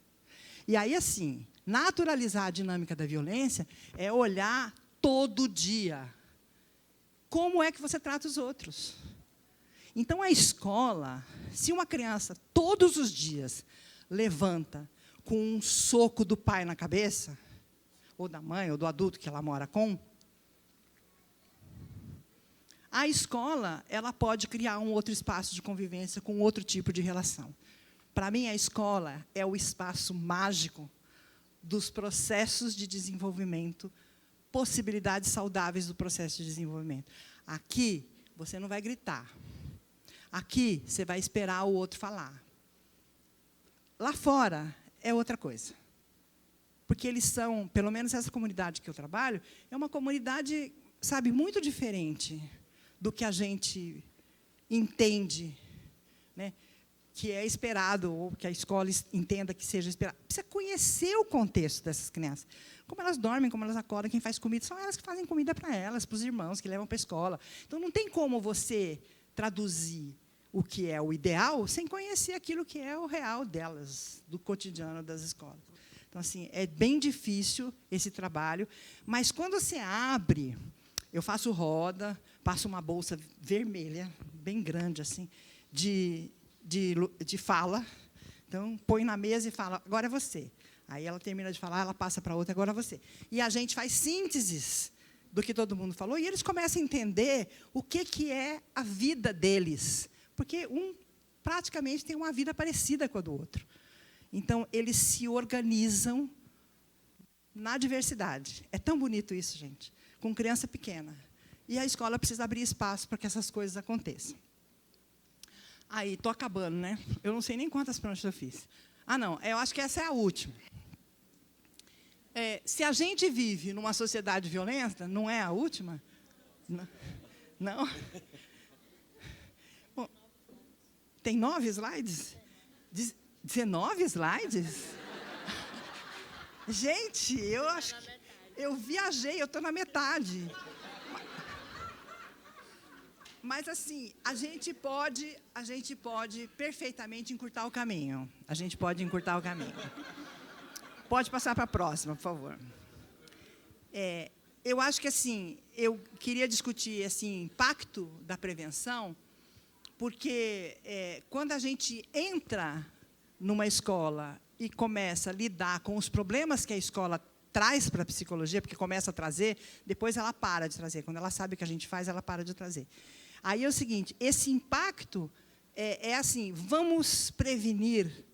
E aí, assim, naturalizar a dinâmica da violência é olhar todo dia como é que você trata os outros. Então, a escola, se uma criança, todos os dias, levanta com um soco do pai na cabeça, ou da mãe, ou do adulto que ela mora com, a escola ela pode criar um outro espaço de convivência com outro tipo de relação. Para mim, a escola é o espaço mágico dos processos de desenvolvimento, possibilidades saudáveis do processo de desenvolvimento. Aqui, você não vai gritar. Aqui, você vai esperar o outro falar. Lá fora, é outra coisa. Porque eles são, pelo menos essa comunidade que eu trabalho, é uma comunidade, sabe, muito diferente do que a gente entende, né? que é esperado, ou que a escola entenda que seja esperado. Precisa conhecer o contexto dessas crianças. Como elas dormem, como elas acordam, quem faz comida, são elas que fazem comida para elas, para os irmãos, que levam para a escola. Então, não tem como você traduzir o que é o ideal sem conhecer aquilo que é o real delas, do cotidiano das escolas. Então, assim, é bem difícil esse trabalho, mas quando você abre, eu faço roda, passo uma bolsa vermelha, bem grande, assim, de fala. Então, põe na mesa e fala, agora é você. Aí ela termina de falar, ela passa para outra, agora é você. E a gente faz sínteses do que todo mundo falou, e eles começam a entender o que é a vida deles. Porque um praticamente tem uma vida parecida com a do outro. Então, eles se organizam na diversidade. É tão bonito isso, gente, com criança pequena. E a escola precisa abrir espaço para que essas coisas aconteçam. Aí, estou acabando, né? Eu não sei nem quantas pranchas eu fiz. Ah, não, eu acho que essa é a última. Se a gente vive numa sociedade violenta, não é a última? Não? Bom, tem 9 slides? 19 slides? Gente, eu acho que eu viajei, eu estou na metade. Mas, assim, a gente pode perfeitamente encurtar o caminho. A gente pode encurtar o caminho. Pode passar para a próxima, por favor. Eu acho que, assim, eu queria discutir assim, impacto da prevenção, porque quando a gente entra numa escola e começa a lidar com os problemas que a escola traz para a psicologia, porque começa a trazer, depois ela para de trazer. Quando ela sabe o que a gente faz, ela para de trazer. Aí é o seguinte, esse impacto é assim, vamos prevenir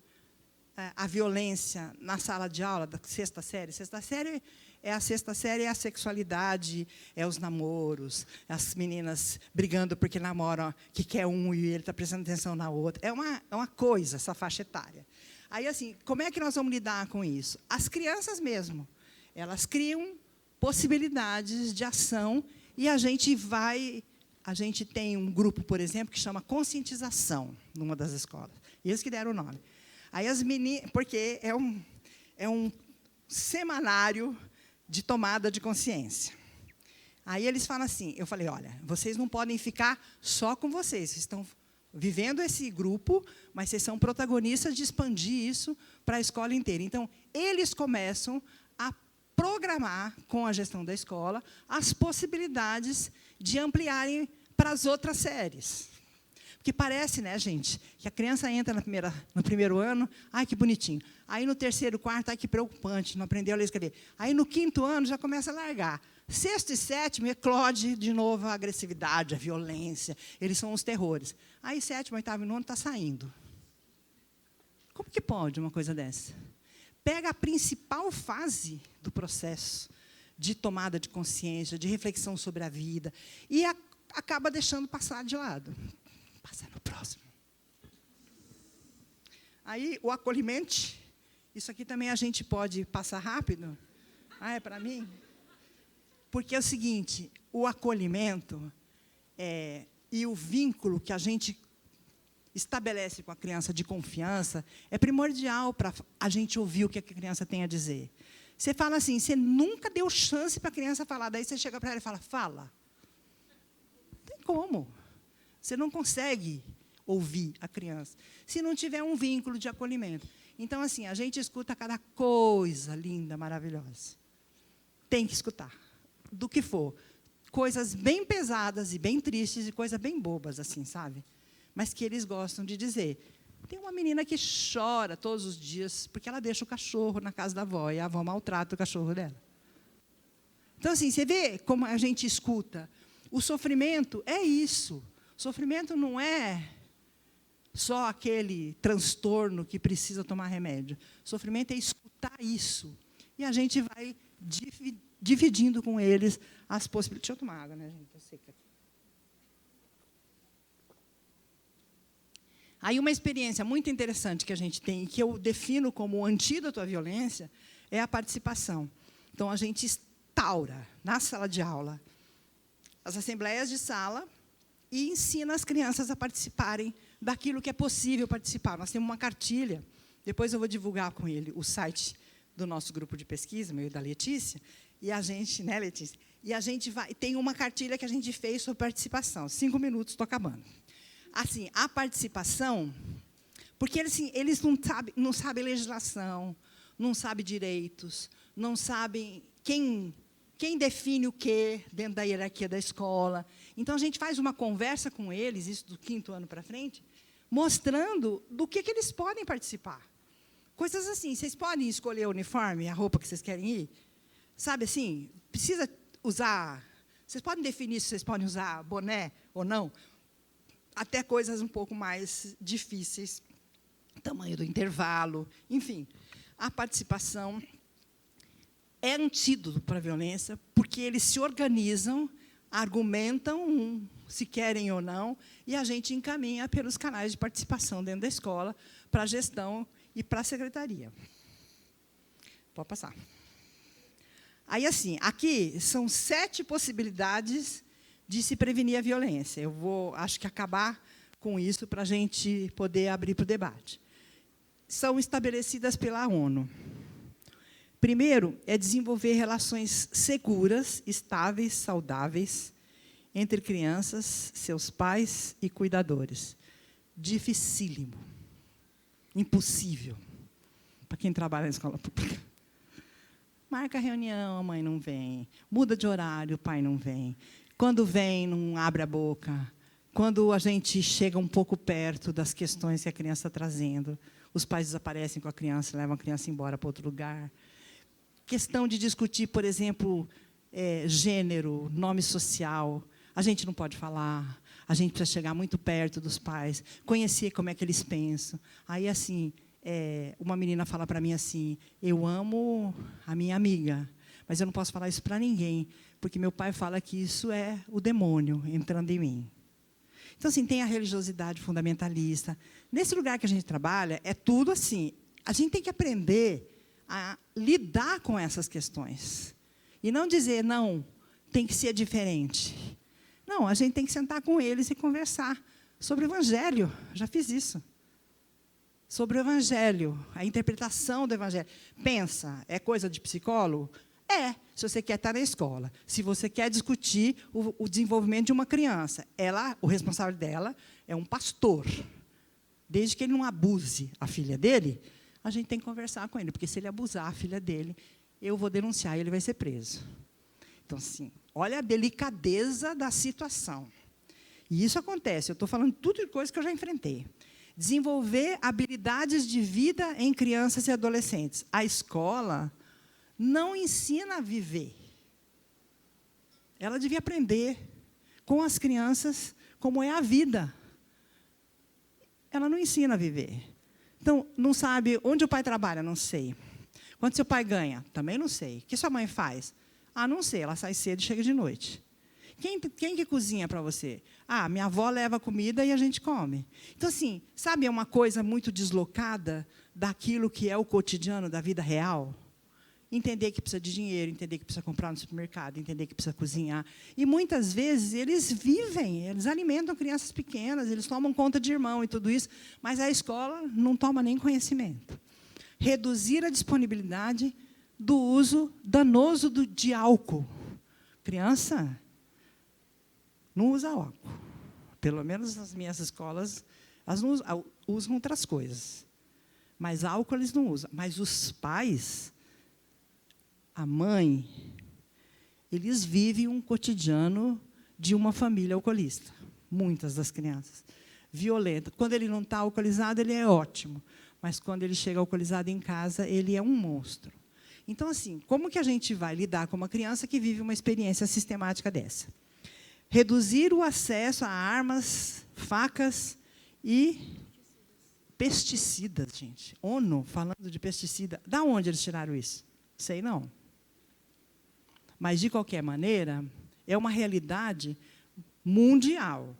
a violência na sala de aula da sexta série. Sexta série é a sexualidade, é os namoros, as meninas brigando porque namoram, que quer um e ele está prestando atenção na outra. É uma coisa, essa faixa etária. Aí, assim, como é que nós vamos lidar com isso? As crianças mesmo, elas criam possibilidades de ação e a gente tem um grupo, por exemplo, que chama conscientização, numa das escolas. Eles que deram o nome. Aí as meninas, porque é um semanário de tomada de consciência. Aí eles falam assim, eu falei, olha, vocês não podem ficar só com vocês estão vivendo esse grupo, mas vocês são protagonistas de expandir isso para a escola inteira. Então, eles começam a programar, com a gestão da escola, as possibilidades de ampliarem para as outras séries. Porque parece, né, gente, que a criança entra no primeiro ano, ai, que bonitinho. Aí, no terceiro, quarto, ai, que preocupante, não aprendeu a ler e escrever. Aí, no quinto ano, já começa a largar. Sexto e sétimo, eclode de novo a agressividade, a violência. Eles são os terrores. Aí, sétimo, oitavo e nono está saindo. Como que pode uma coisa dessa? Pega a principal fase do processo de tomada de consciência, de reflexão sobre a vida, e acaba deixando passar de lado. Passa no próximo. Aí, o acolhimento, isso aqui também a gente pode passar rápido. Ah, é para mim? Porque é o seguinte, o acolhimento e o vínculo que a gente estabelece com a criança de confiança é primordial para a gente ouvir o que a criança tem a dizer. Você fala assim, você nunca deu chance para a criança falar, daí você chega para ela e fala, fala. Não tem como. Você não consegue ouvir a criança se não tiver um vínculo de acolhimento. Então, assim, a gente escuta cada coisa linda, maravilhosa. Tem que escutar, do que for. Coisas bem pesadas e bem tristes e coisas bem bobas, assim, sabe? Mas que eles gostam de dizer. Tem uma menina que chora todos os dias porque ela deixa o cachorro na casa da avó e a avó maltrata o cachorro dela. Então, assim, você vê como a gente escuta. O sofrimento é isso. O sofrimento não é só aquele transtorno que precisa tomar remédio. O sofrimento é escutar isso. E a gente vai dividindo com eles as possibilidades. Deixa eu tomar água, né, gente? Eu sei que... Aí, uma experiência muito interessante que a gente tem, e que eu defino como um antídoto à violência, é a participação. Então, a gente instaura, na sala de aula, as assembleias de sala e ensina as crianças a participarem daquilo que é possível participar. Nós temos uma cartilha, depois eu vou divulgar com ele o site do nosso grupo de pesquisa, meu e da Letícia, e a gente, né, Letícia? E a gente tem uma cartilha que a gente fez sobre participação. 5 minutos, estou acabando. Assim, a participação, porque eles não sabem legislação, não sabem direitos, não sabem quem define o quê dentro da hierarquia da escola. Então, a gente faz uma conversa com eles, isso do 5º ano para frente, mostrando do que eles podem participar. Coisas assim, vocês podem escolher o uniforme, a roupa que vocês querem ir? Sabe assim, precisa usar... Vocês podem definir se vocês podem usar boné ou não? Até coisas um pouco mais difíceis, tamanho do intervalo, enfim. A participação é antídoto para a violência, porque eles se organizam, argumentam se querem ou não, e a gente encaminha pelos canais de participação dentro da escola, para a gestão e para a secretaria. Pode passar. Aí, assim, aqui são 7 possibilidades de se prevenir a violência. Eu vou, acho que, acabar com isso para a gente poder abrir para o debate. São estabelecidas pela ONU. Primeiro, é desenvolver relações seguras, estáveis, saudáveis, entre crianças, seus pais e cuidadores. Dificílimo. Impossível. Para quem trabalha na escola pública. Marca a reunião, a mãe não vem. Muda de horário, o pai não vem. Quando vem, não abre a boca. Quando a gente chega um pouco perto das questões que a criança está trazendo, os pais desaparecem com a criança, levam a criança embora para outro lugar. Questão de discutir, por exemplo, gênero, nome social. A gente não pode falar. A gente precisa chegar muito perto dos pais, conhecer como é que eles pensam. Aí, assim, uma menina fala para mim assim, eu amo a minha amiga, mas eu não posso falar isso para ninguém, porque meu pai fala que isso é o demônio entrando em mim. Então, assim, tem a religiosidade fundamentalista. Nesse lugar que a gente trabalha, é tudo assim. A gente tem que aprender a lidar com essas questões. E não dizer, não, tem que ser diferente. Não, a gente tem que sentar com eles e conversar sobre o Evangelho. Já fiz isso. Sobre o Evangelho, a interpretação do Evangelho. Pensa, é coisa de psicólogo? Se você quer estar na escola. Se você quer discutir o desenvolvimento de uma criança, o responsável dela é um pastor. Desde que ele não abuse a filha dele, a gente tem que conversar com ele, porque se ele abusar a filha dele, eu vou denunciar e ele vai ser preso. Então, assim, olha a delicadeza da situação. E isso acontece, eu estou falando tudo de coisas que eu já enfrentei. Desenvolver habilidades de vida em crianças e adolescentes. A escola não ensina a viver. Ela devia aprender com as crianças como é a vida. Ela não ensina a viver. Então, não sabe onde o pai trabalha? Não sei. Quanto seu pai ganha? Também não sei. O que sua mãe faz? Não sei, ela sai cedo e chega de noite. Quem que cozinha para você? Minha avó leva comida e a gente come. Então, assim, sabe, é uma coisa muito deslocada daquilo que é o cotidiano da vida real. Entender que precisa de dinheiro, entender que precisa comprar no supermercado, entender que precisa cozinhar. E, muitas vezes, eles vivem, eles alimentam crianças pequenas, eles tomam conta de irmão e tudo isso, mas a escola não toma nem conhecimento. Reduzir a disponibilidade do uso danoso de álcool. Criança não usa álcool. Pelo menos nas minhas escolas, elas não usam outras coisas. Mas álcool eles não usam. Mas os pais, a mãe, eles vivem um cotidiano de uma família alcoolista. Muitas das crianças. Violenta. Quando ele não está alcoolizado, ele é ótimo. Mas, quando ele chega alcoolizado em casa, ele é um monstro. Então, assim, como que a gente vai lidar com uma criança que vive uma experiência sistemática dessa? Reduzir o acesso a armas, facas e pesticidas, gente. ONU falando de pesticida. Da onde eles tiraram isso? Sei não. Mas, de qualquer maneira, é uma realidade mundial.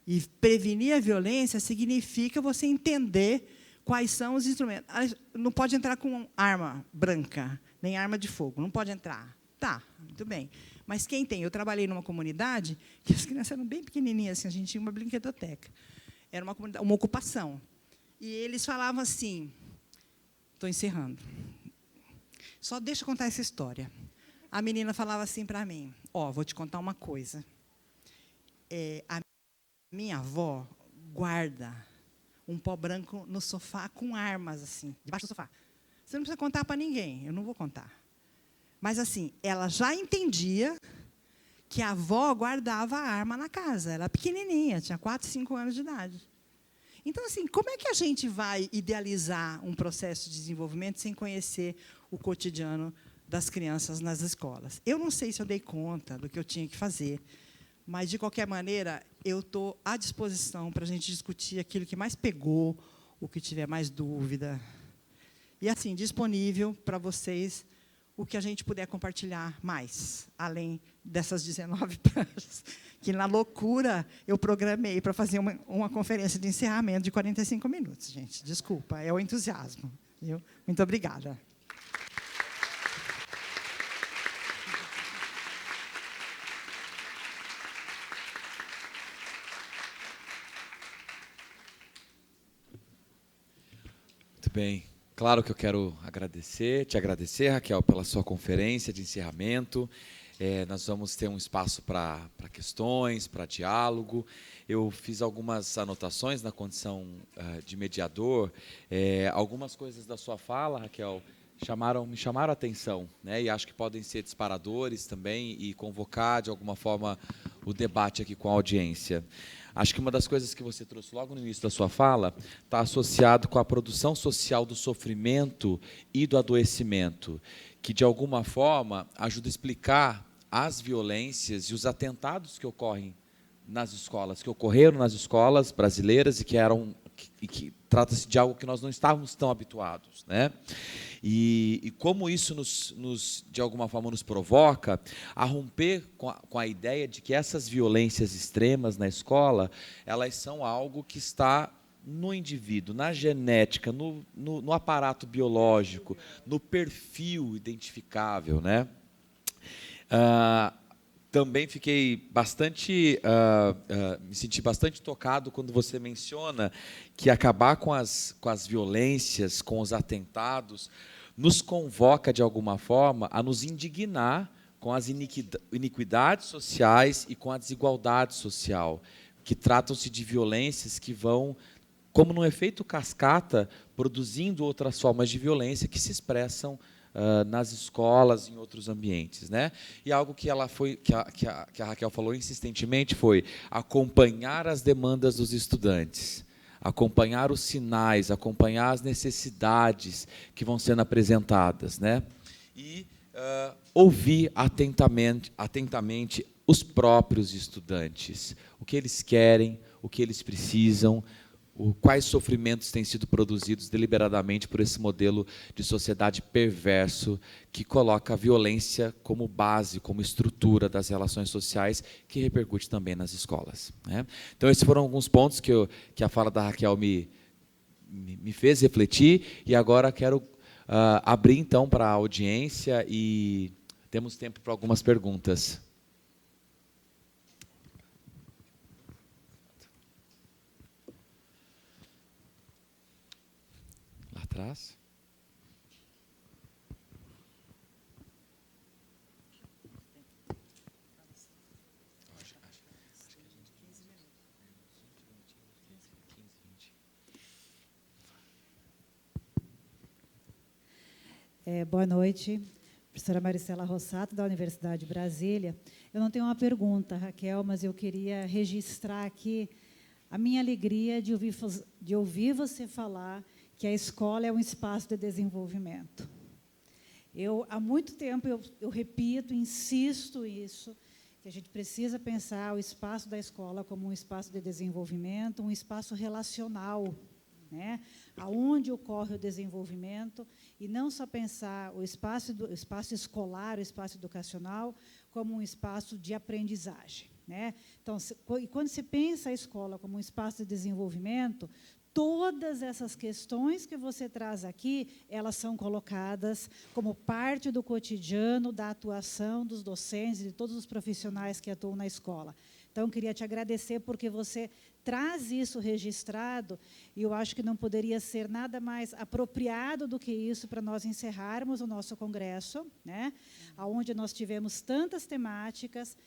E prevenir a violência significa você entender quais são os instrumentos. Não pode entrar com arma branca, nem arma de fogo. Não pode entrar. Tá, muito bem. Mas quem tem? Eu trabalhei numa comunidade que as crianças eram bem pequenininhas, assim, a gente tinha uma brinquedoteca. Era uma comunidade, uma ocupação. E eles falavam assim, estou encerrando, só deixa eu contar essa história. A menina falava assim para mim, vou te contar uma coisa. A minha avó guarda um pó branco no sofá com armas, assim, debaixo do sofá. Você não precisa contar para ninguém, eu não vou contar. Mas, assim, ela já entendia que a avó guardava a arma na casa. Ela era pequenininha, tinha 4, 5 anos de idade. Então, assim, como é que a gente vai idealizar um processo de desenvolvimento sem conhecer o cotidiano das crianças nas escolas? Eu não sei se eu dei conta do que eu tinha que fazer, mas, de qualquer maneira, eu estou à disposição para a gente discutir aquilo que mais pegou, o que tiver mais dúvida. E, assim, disponível para vocês o que a gente puder compartilhar mais, além dessas 19 pranchas, que, na loucura, eu programei para fazer uma conferência de encerramento de 45 minutos, gente. Desculpa, é o entusiasmo. Viu? Muito obrigada. Muito bem. Claro que eu quero te agradecer, Raquel, pela sua conferência de encerramento. Nós vamos ter um espaço para questões, para diálogo. Eu fiz algumas anotações na condição de mediador. Algumas coisas da sua fala, Raquel, me chamaram a atenção, né? E acho que podem ser disparadores também e convocar, de alguma forma, o debate aqui com a audiência. Acho que uma das coisas que você trouxe logo no início da sua fala está associado com a produção social do sofrimento e do adoecimento, que, de alguma forma, ajuda a explicar as violências e os atentados que ocorrem nas escolas, que ocorreram nas escolas brasileiras e que trata-se de algo que nós não estávamos tão habituados, né? E como isso, de alguma forma, nos provoca a romper com a ideia de que essas violências extremas na escola, elas são algo que está no indivíduo, na genética, no aparato biológico, no perfil identificável, né? Também me senti bastante tocado quando você menciona que acabar com as violências, com os atentados, nos convoca, de alguma forma, a nos indignar com as iniquidades sociais e com a desigualdade social, que tratam-se de violências que vão, como num efeito cascata, produzindo outras formas de violência que se expressam nas escolas, em outros ambientes, né? E algo que a Raquel falou insistentemente foi acompanhar as demandas dos estudantes, acompanhar os sinais, acompanhar as necessidades que vão sendo apresentadas, né? E ouvir atentamente os próprios estudantes, o que eles querem, o que eles precisam, quais sofrimentos têm sido produzidos deliberadamente por esse modelo de sociedade perverso que coloca a violência como base, como estrutura das relações sociais, que repercute também nas escolas, né? Então, esses foram alguns pontos que a fala da Raquel me fez refletir, e agora quero abrir, então, para a audiência, e temos tempo para algumas perguntas. Atrás. Boa noite, professora Maricela Rossato, da Universidade de Brasília. Eu não tenho uma pergunta, Raquel, mas eu queria registrar aqui a minha alegria de ouvir você falar que a escola é um espaço de desenvolvimento. Há muito tempo, eu repito, insisto isso, que a gente precisa pensar o espaço da escola como um espaço de desenvolvimento, um espaço relacional, né? Aonde ocorre o desenvolvimento, e não só pensar o espaço escolar, o espaço educacional, como um espaço de aprendizagem, né? Então, quando se pensa a escola como um espaço de desenvolvimento, todas essas questões que você traz aqui, elas são colocadas como parte do cotidiano da atuação dos docentes e de todos os profissionais que atuam na escola. Então, queria te agradecer porque você traz isso registrado, e eu acho que não poderia ser nada mais apropriado do que isso para nós encerrarmos o nosso congresso, né, onde nós tivemos tantas temáticas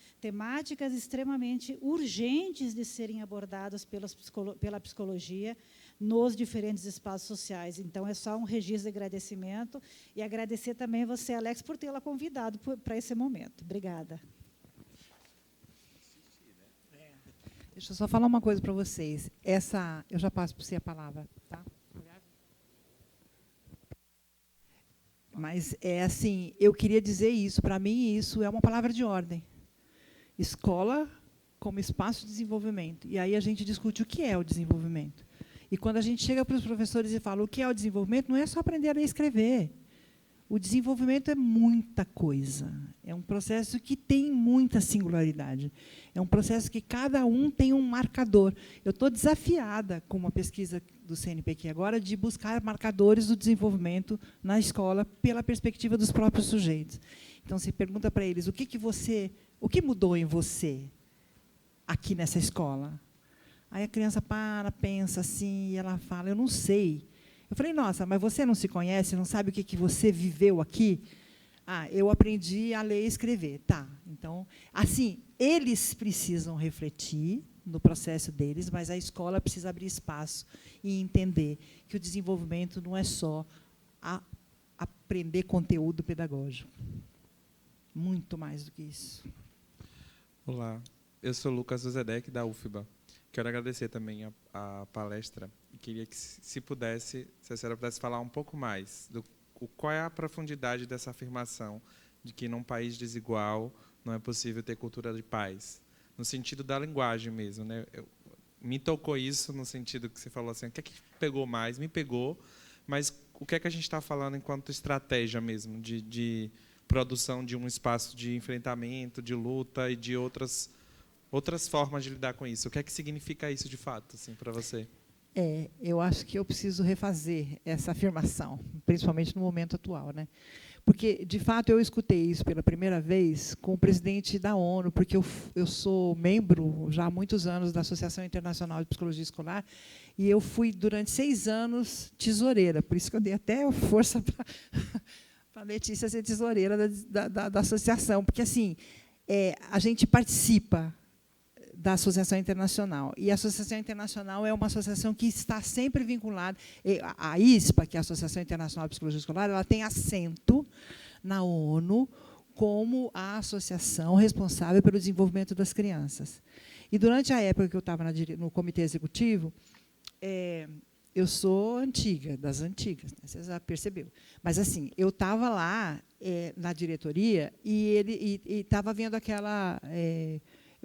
extremamente urgentes de serem abordadas pela psicologia nos diferentes espaços sociais. Então, é só um registro de agradecimento, e agradecer também você, Alex, por tê-la convidado para esse momento. Obrigada. Deixa eu só falar uma coisa para vocês. Eu já passo para você a palavra, tá? Mas é assim, eu queria dizer isso. Para mim, isso é uma palavra de ordem. Escola como espaço de desenvolvimento. E aí a gente discute o que é o desenvolvimento. E quando a gente chega para os professores e fala o que é o desenvolvimento, não é só aprender a ler e escrever. O desenvolvimento é muita coisa. É um processo que tem muita singularidade. É um processo que cada um tem um marcador. Eu estou desafiada, com uma pesquisa do CNPq agora, de buscar marcadores do desenvolvimento na escola pela perspectiva dos próprios sujeitos. Então, se pergunta para eles, o que mudou em você aqui nessa escola? Aí a criança pensa assim, e ela fala, eu não sei. Eu falei, nossa, mas você não se conhece, não sabe o que você viveu aqui? Eu aprendi a ler e escrever. Tá, então, assim, eles precisam refletir no processo deles, mas a escola precisa abrir espaço e entender que o desenvolvimento não é só aprender conteúdo pedagógico. Muito mais do que isso. Olá, eu sou Lucas Zedek, da UFBA. Quero agradecer também a palestra e queria que, se a senhora pudesse falar um pouco mais qual é a profundidade dessa afirmação de que, num país desigual, não é possível ter cultura de paz, no sentido da linguagem mesmo, né? Me tocou isso no sentido que você falou assim, o que é que pegou mais? Me pegou, mas o que é que a gente está falando enquanto estratégia mesmo de produção de um espaço de enfrentamento, de luta e de outras formas de lidar com isso? O que é que significa isso de fato, assim, para você? Eu acho que eu preciso refazer essa afirmação, principalmente no momento atual, né? Porque, de fato, eu escutei isso pela primeira vez com o presidente da ONU, porque eu sou membro, já há muitos anos, da Associação Internacional de Psicologia Escolar, e eu fui, durante 6 anos, tesoureira, por isso que eu dei até força para a Letícia ser tesoureira da associação, porque, assim, a gente participa da Associação Internacional. E a Associação Internacional é uma associação que está sempre vinculada. A ISPA, que é a Associação Internacional de Psicologia Escolar, ela tem assento na ONU como a associação responsável pelo desenvolvimento das crianças. E, durante a época que eu estava no comitê executivo, eu sou antiga, das antigas, né? Você já percebeu. Mas, assim, eu estava lá na diretoria e estava vendo aquela...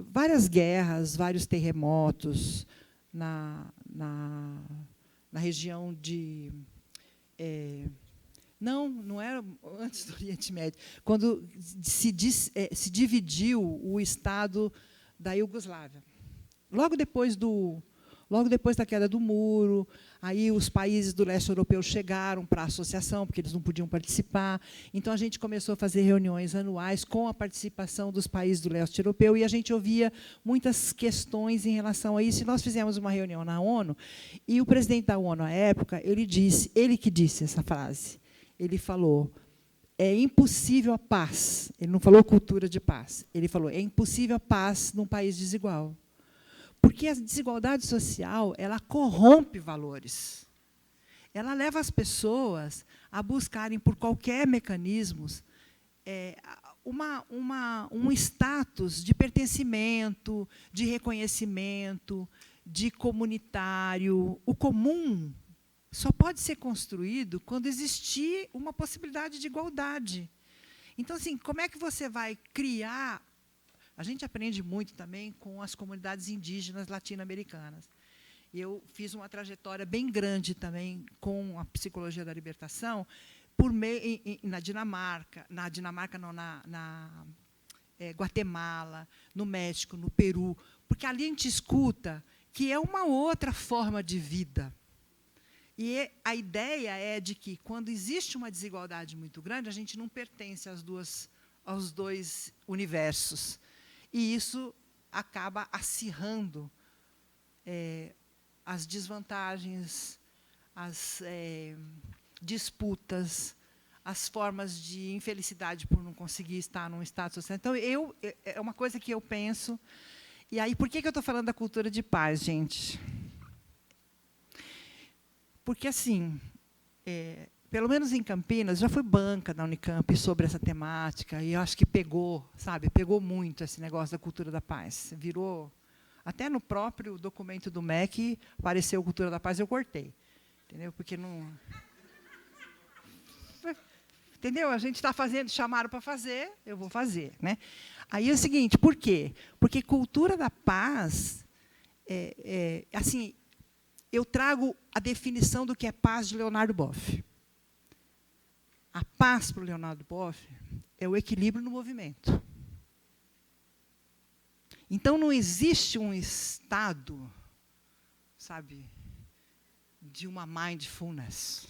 várias guerras, vários terremotos na região de... não era antes do Oriente Médio, quando se dividiu o Estado da Iugoslávia. Logo depois da queda do muro, aí os países do leste europeu chegaram para a associação, porque eles não podiam participar. Então, a gente começou a fazer reuniões anuais com a participação dos países do leste europeu, e a gente ouvia muitas questões em relação a isso. E nós fizemos uma reunião na ONU, e o presidente da ONU, à época, ele que disse essa frase. Ele falou, é impossível a paz. Ele não falou cultura de paz. Ele falou, é impossível a paz num país desigual. Porque a desigualdade social, ela corrompe valores. Ela leva as pessoas a buscarem, por qualquer mecanismo, um status de pertencimento, de reconhecimento, de comunitário. O comum só pode ser construído quando existir uma possibilidade de igualdade. Então, assim, como é que você vai criar... A gente aprende muito também com as comunidades indígenas latino-americanas. Eu fiz uma trajetória bem grande também com a psicologia da libertação na Dinamarca, na Guatemala, no México, no Peru, porque ali a gente escuta que é uma outra forma de vida. E a ideia é de que, quando existe uma desigualdade muito grande, a gente não pertence aos dois universos. E isso acaba acirrando as desvantagens, as disputas, as formas de infelicidade por não conseguir estar num estado social. Então, é uma coisa que eu penso. E aí, por que eu estou falando da cultura de paz, gente? Porque, assim, pelo menos em Campinas, já fui banca da Unicamp sobre essa temática, e eu acho que pegou, sabe, pegou muito esse negócio da cultura da paz. Virou, até no próprio documento do MEC, apareceu cultura da paz, eu cortei. Entendeu? Porque não... Entendeu? A gente está fazendo, chamaram para fazer, eu vou fazer, né? Aí é o seguinte, por quê? Porque cultura da paz, assim, eu trago a definição do que é paz de Leonardo Boff. A paz para o Leonardo Boff é o equilíbrio no movimento. Então, não existe um estado, sabe, de uma mindfulness,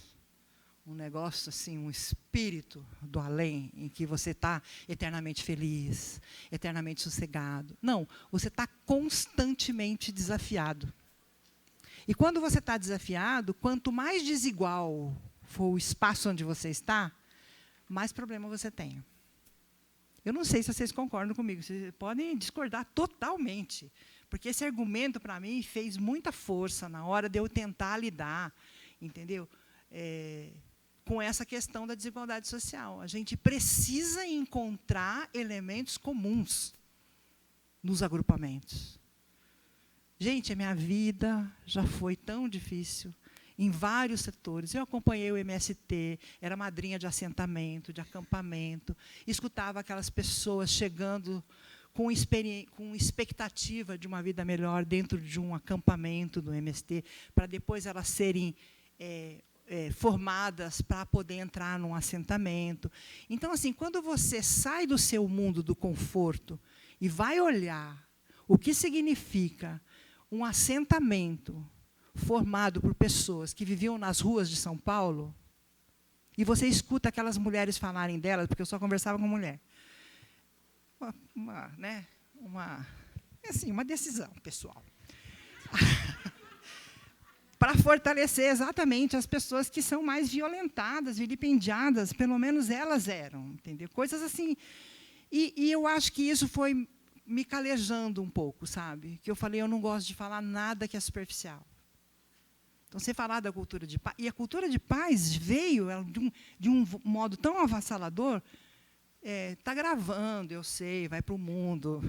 um negócio assim, um espírito do além, em que você está eternamente feliz, eternamente sossegado. Não, você está constantemente desafiado. E quando você está desafiado, quanto mais desigual for o espaço onde você está, mais problema você tem. Eu não sei se vocês concordam comigo, vocês podem discordar totalmente, porque esse argumento, para mim, fez muita força na hora de eu tentar lidar, entendeu? Com essa questão da desigualdade social. A gente precisa encontrar elementos comuns nos agrupamentos. Gente, a minha vida já foi tão difícil em vários setores. Eu acompanhei o MST, era madrinha de assentamento, de acampamento, escutava aquelas pessoas chegando com expectativa de uma vida melhor dentro de um acampamento do MST, para depois elas serem formadas para poder entrar num assentamento. Então, assim, quando você sai do seu mundo do conforto e vai olhar o que significa um assentamento formado por pessoas que viviam nas ruas de São Paulo, e você escuta aquelas mulheres falarem delas, porque eu só conversava com mulher. Uma decisão pessoal. Para fortalecer exatamente as pessoas que são mais violentadas, vilipendiadas, pelo menos elas eram, entendeu? Coisas assim. E eu acho que isso foi me calejando um pouco, sabe? Que eu falei, eu não gosto de falar nada que é superficial. Então, você falar da cultura de paz, e a cultura de paz veio de um modo tão avassalador, está gravando, eu sei, vai para o mundo.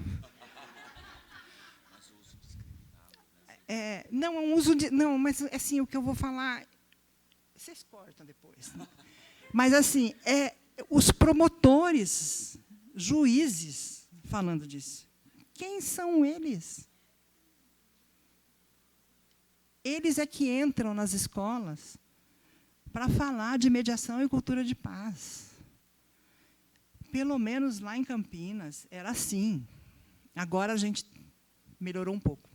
Não, mas assim, o que eu vou falar, vocês cortam depois. Né? Mas assim, os promotores, juízes, falando disso. Quem são eles? Eles é que entram nas escolas para falar de mediação e cultura de paz. Pelo menos lá em Campinas era assim. Agora a gente melhorou um pouco.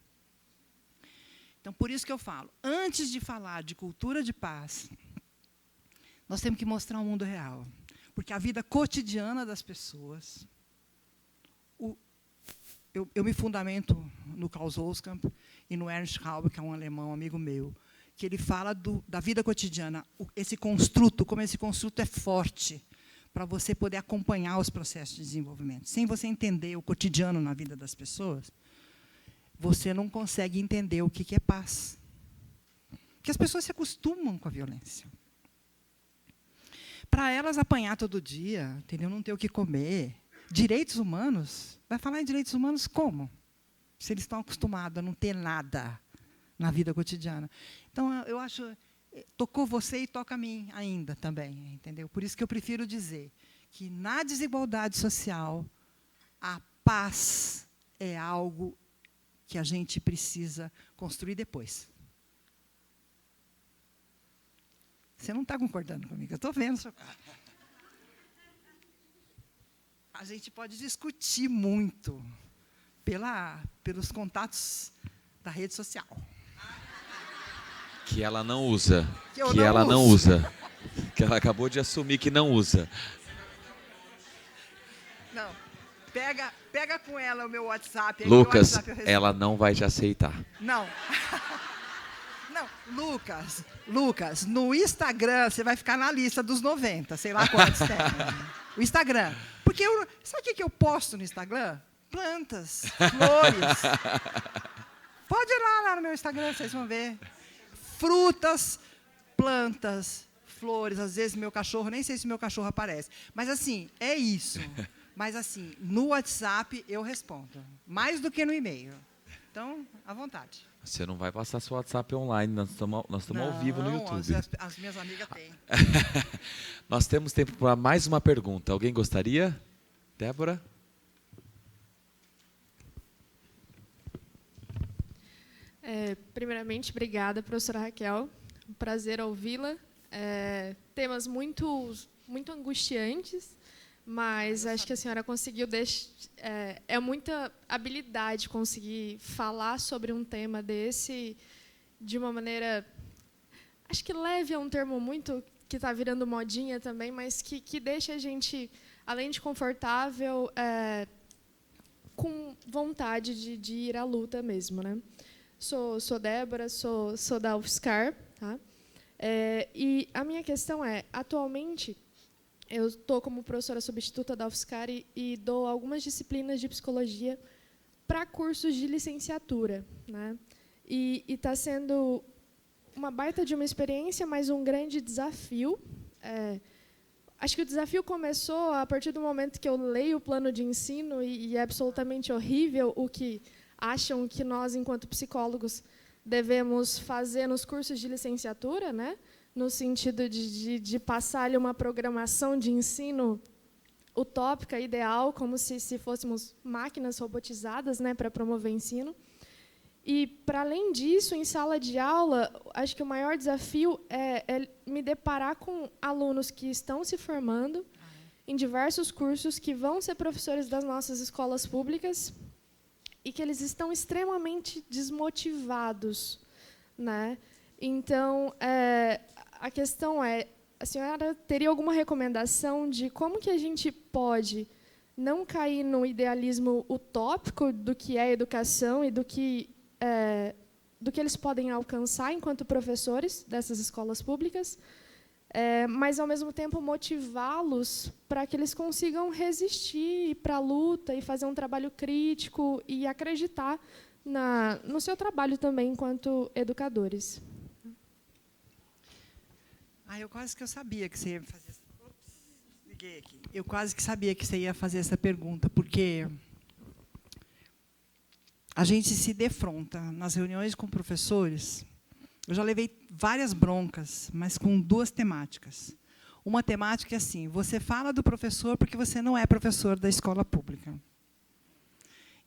Então, por isso que eu falo, antes de falar de cultura de paz, nós temos que mostrar o mundo real. Porque a vida cotidiana das pessoas... Eu me fundamento no Klaus Oskam e no Ernst Haube, que é um alemão, amigo meu, que ele fala da vida cotidiana, esse construto, como esse construto é forte, para você poder acompanhar os processos de desenvolvimento. Sem você entender o cotidiano na vida das pessoas, você não consegue entender o que é paz. Porque as pessoas se acostumam com a violência. Para elas apanhar todo dia, entendeu? Não ter o que comer. Direitos humanos, vai falar em direitos humanos como? Se eles estão acostumados a não ter nada na vida cotidiana. Então, eu acho, tocou você e toca a mim ainda também, entendeu? Por isso que eu prefiro dizer que, na desigualdade social, a paz é algo que a gente precisa construir depois. Você não está concordando comigo, eu estou vendo, seu cara. A gente pode discutir muito pelos contatos da rede social. Que ela não usa. Que eu Que não ela não uso. usa. Que ela acabou de assumir que não usa. Não. Pega com ela o meu WhatsApp. Aí Lucas, meu WhatsApp eu respondo. ela não vai te aceitar. Não. Não, Lucas, no Instagram você vai ficar na lista dos 90, sei lá quantos tem. O Instagram. Porque sabe o que eu posto no Instagram? Plantas, flores. Pode ir lá no meu Instagram, vocês vão ver. Frutas, plantas, flores. Às vezes meu cachorro, nem sei se meu cachorro aparece. Mas assim, é isso. Mas assim, no WhatsApp eu respondo. Mais do que no e-mail. Então, à vontade. Você não vai passar seu WhatsApp online, nós estamos ao vivo no YouTube. As minhas amigas têm. Nós temos tempo para mais uma pergunta. Alguém gostaria? Débora? Primeiramente, obrigada, professora Raquel. Um prazer ouvi-la. Temas muito angustiantes, mas acho que a senhora conseguiu é muita habilidade conseguir falar sobre um tema desse de uma maneira, acho que leve é um termo muito que está virando modinha também, mas que deixa a gente, além de confortável, com vontade de ir à luta mesmo, né? Sou Débora, sou da UFSCar, tá? E a minha questão atualmente, eu estou como professora substituta da UFSCar e dou algumas disciplinas de psicologia para cursos de licenciatura, né? E está sendo uma baita de uma experiência, mas um grande desafio. Acho que o desafio começou a partir do momento que eu leio o plano de ensino e é absolutamente horrível o que acham que nós, enquanto psicólogos, devemos fazer nos cursos de licenciatura, né? No sentido de passar-lhe uma programação de ensino utópica, ideal, como se fôssemos máquinas robotizadas, né, para promover ensino. E, para além disso, em sala de aula, acho que o maior desafio é me deparar com alunos que estão se formando em diversos cursos, que vão ser professores das nossas escolas públicas, e que eles estão extremamente desmotivados, né? Então, a questão a senhora teria alguma recomendação de como que a gente pode não cair no idealismo utópico do que é educação e do que eles podem alcançar enquanto professores dessas escolas públicas, mas, ao mesmo tempo, motivá-los para que eles consigam resistir para a luta e fazer um trabalho crítico e acreditar no seu trabalho também enquanto educadores. Eu quase que eu sabia que você ia fazer essa... Liguei aqui. Eu quase que sabia que você ia fazer essa pergunta, porque a gente se defronta nas reuniões com professores. Eu já levei várias broncas, mas com duas temáticas. Uma temática é assim: você fala do professor porque você não é professor da escola pública.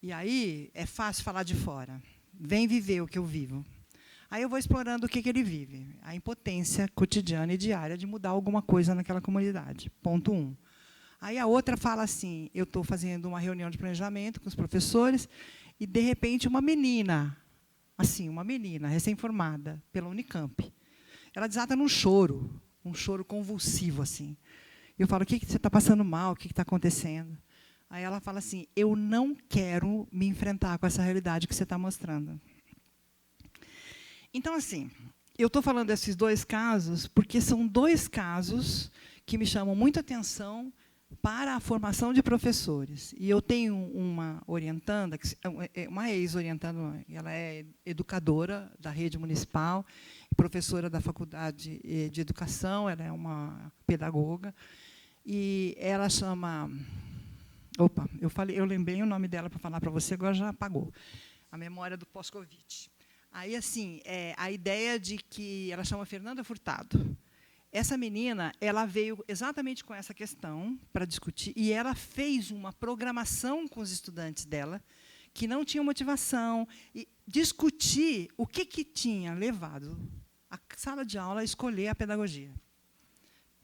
E aí é fácil falar de fora. Vem viver o que eu vivo. Aí eu vou explorando o que ele vive. A impotência cotidiana e diária de mudar alguma coisa naquela comunidade. Ponto 1. Aí a outra fala assim: eu estou fazendo uma reunião de planejamento com os professores e, de repente, uma menina recém-formada pela Unicamp, ela desata num choro, um choro convulsivo, assim. Eu falo: o que você está passando mal? O que está acontecendo? Aí ela fala assim: eu não quero me enfrentar com essa realidade que você está mostrando. Então, assim, eu estou falando desses dois casos porque são dois casos que me chamam muita atenção para a formação de professores. E eu tenho uma orientanda, uma ex-orientanda, ela é educadora da rede municipal, professora da Faculdade de Educação, ela é uma pedagoga, e ela chama... Opa, eu lembrei o nome dela para falar para você, agora já apagou. A memória do pós-Covid. Aí, assim, a ideia de que... Ela chama Fernanda Furtado. Essa menina, ela veio exatamente com essa questão para discutir, e ela fez uma programação com os estudantes dela, que não tinham motivação, e discutir o que tinha levado a sala de aula a escolher a pedagogia.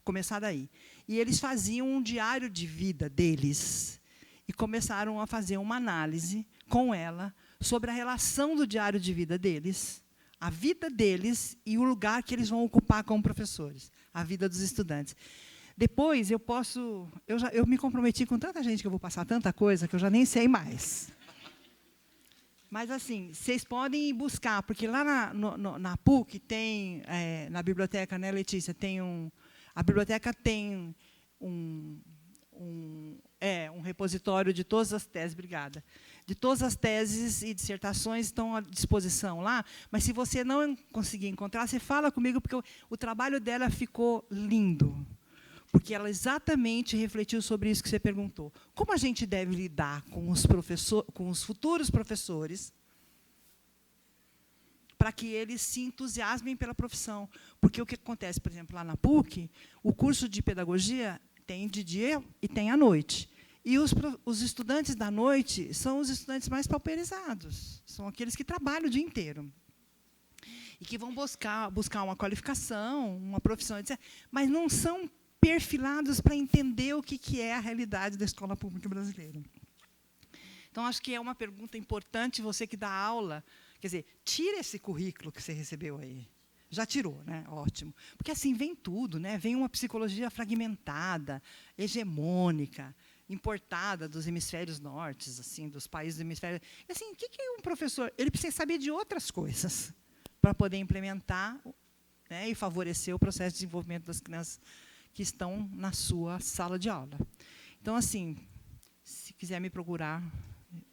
Começar daí. E eles faziam um diário de vida deles, e começaram a fazer uma análise com ela sobre a relação do diário de vida deles, a vida deles e o lugar que eles vão ocupar como professores, a vida dos estudantes. Depois, eu me comprometi com tanta gente que eu vou passar tanta coisa que eu já nem sei mais. Mas, assim, vocês podem buscar, porque lá na PUC tem, na biblioteca, né, Letícia, a biblioteca tem um repositório de todas as teses, obrigada, de todas as teses e dissertações estão à disposição lá, mas se você não conseguir encontrar, você fala comigo, porque o trabalho dela ficou lindo, porque ela exatamente refletiu sobre isso que você perguntou. Como a gente deve lidar com os futuros professores para que eles se entusiasmem pela profissão? Porque o que acontece, por exemplo, lá na PUC, o curso de pedagogia tem de dia e tem à noite. E os estudantes da noite são os estudantes mais pauperizados, são aqueles que trabalham o dia inteiro. E que vão buscar uma qualificação, uma profissão, etc. Mas não são perfilados para entender o que é a realidade da escola pública brasileira. Então, acho que é uma pergunta importante, você que dá aula, quer dizer, tira esse currículo que você recebeu aí. Já tirou, né? Ótimo. Porque assim vem tudo, né? Vem uma psicologia fragmentada, hegemônica, importada dos hemisférios nortes, assim, dos países do hemisfério. E, assim, o que é um professor? Ele precisa saber de outras coisas para poder implementar, né, e favorecer o processo de desenvolvimento das crianças que estão na sua sala de aula. Então, assim, se quiser me procurar,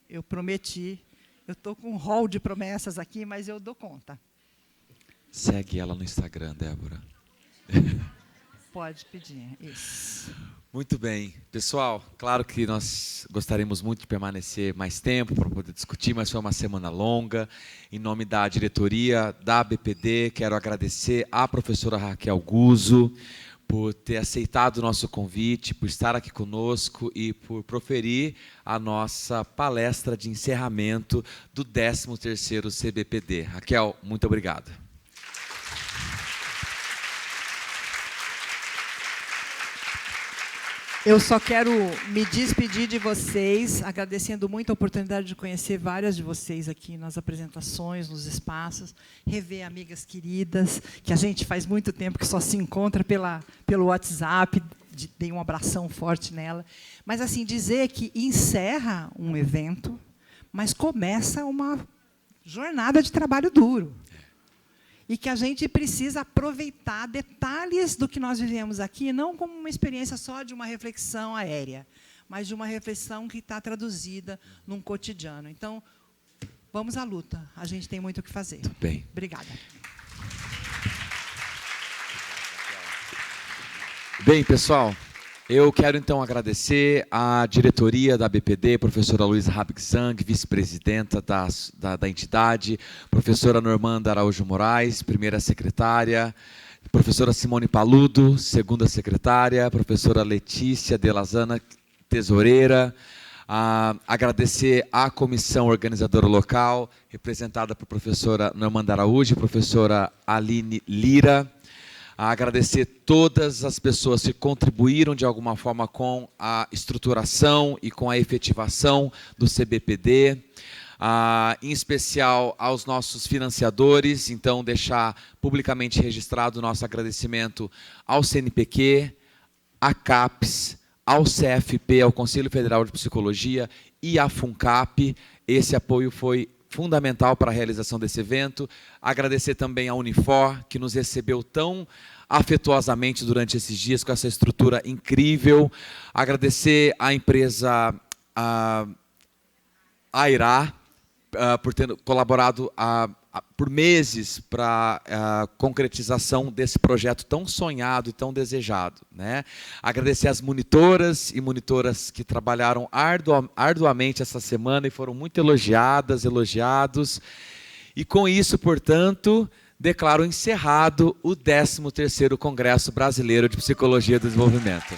eu prometi. Eu estou com um rol de promessas aqui, mas eu dou conta. Segue ela no Instagram, Débora. Pode pedir, isso. Muito bem. Pessoal, claro que nós gostaríamos muito de permanecer mais tempo para poder discutir, mas foi uma semana longa. Em nome da diretoria da BPD, quero agradecer à professora Raquel Guzzo por ter aceitado o nosso convite, por estar aqui conosco e por proferir a nossa palestra de encerramento do 13º CBPD. Raquel, muito obrigado. Eu só quero me despedir de vocês, agradecendo muito a oportunidade de conhecer várias de vocês aqui nas apresentações, nos espaços, rever amigas queridas, que a gente faz muito tempo que só se encontra pelo WhatsApp, dei um abração forte nela. Mas, assim, dizer que encerra um evento, mas começa uma jornada de trabalho duro. E que a gente precisa aproveitar detalhes do que nós vivemos aqui, não como uma experiência só de uma reflexão aérea, mas de uma reflexão que está traduzida num cotidiano. Então, vamos à luta. A gente tem muito o que fazer. Muito bem. Obrigada. Bem, pessoal, eu quero, então, agradecer à diretoria da BPD, professora Luísa Rabzang, vice-presidenta da entidade, professora Normanda Araújo Moraes, primeira secretária, professora Simone Paludo, segunda secretária, professora Letícia de Lazana, tesoureira, agradecer à comissão organizadora local, representada por professora Normanda Araújo e professora Aline Lira, agradecer todas as pessoas que contribuíram de alguma forma com a estruturação e com a efetivação do CBPD, em especial aos nossos financiadores. Então, deixar publicamente registrado o nosso agradecimento ao CNPq, à CAPES, ao CFP, ao Conselho Federal de Psicologia e à FUNCAP. Esse apoio foi fundamental para a realização desse evento. Agradecer também à Unifor, que nos recebeu tão afetuosamente durante esses dias, com essa estrutura incrível. Agradecer à empresa AIRA, por ter colaborado por meses para a concretização desse projeto tão sonhado e tão desejado, né? Agradecer às monitoras e monitoras que trabalharam arduamente essa semana e foram muito elogiados. E com isso, portanto, declaro encerrado o 13º Congresso Brasileiro de Psicologia do Desenvolvimento.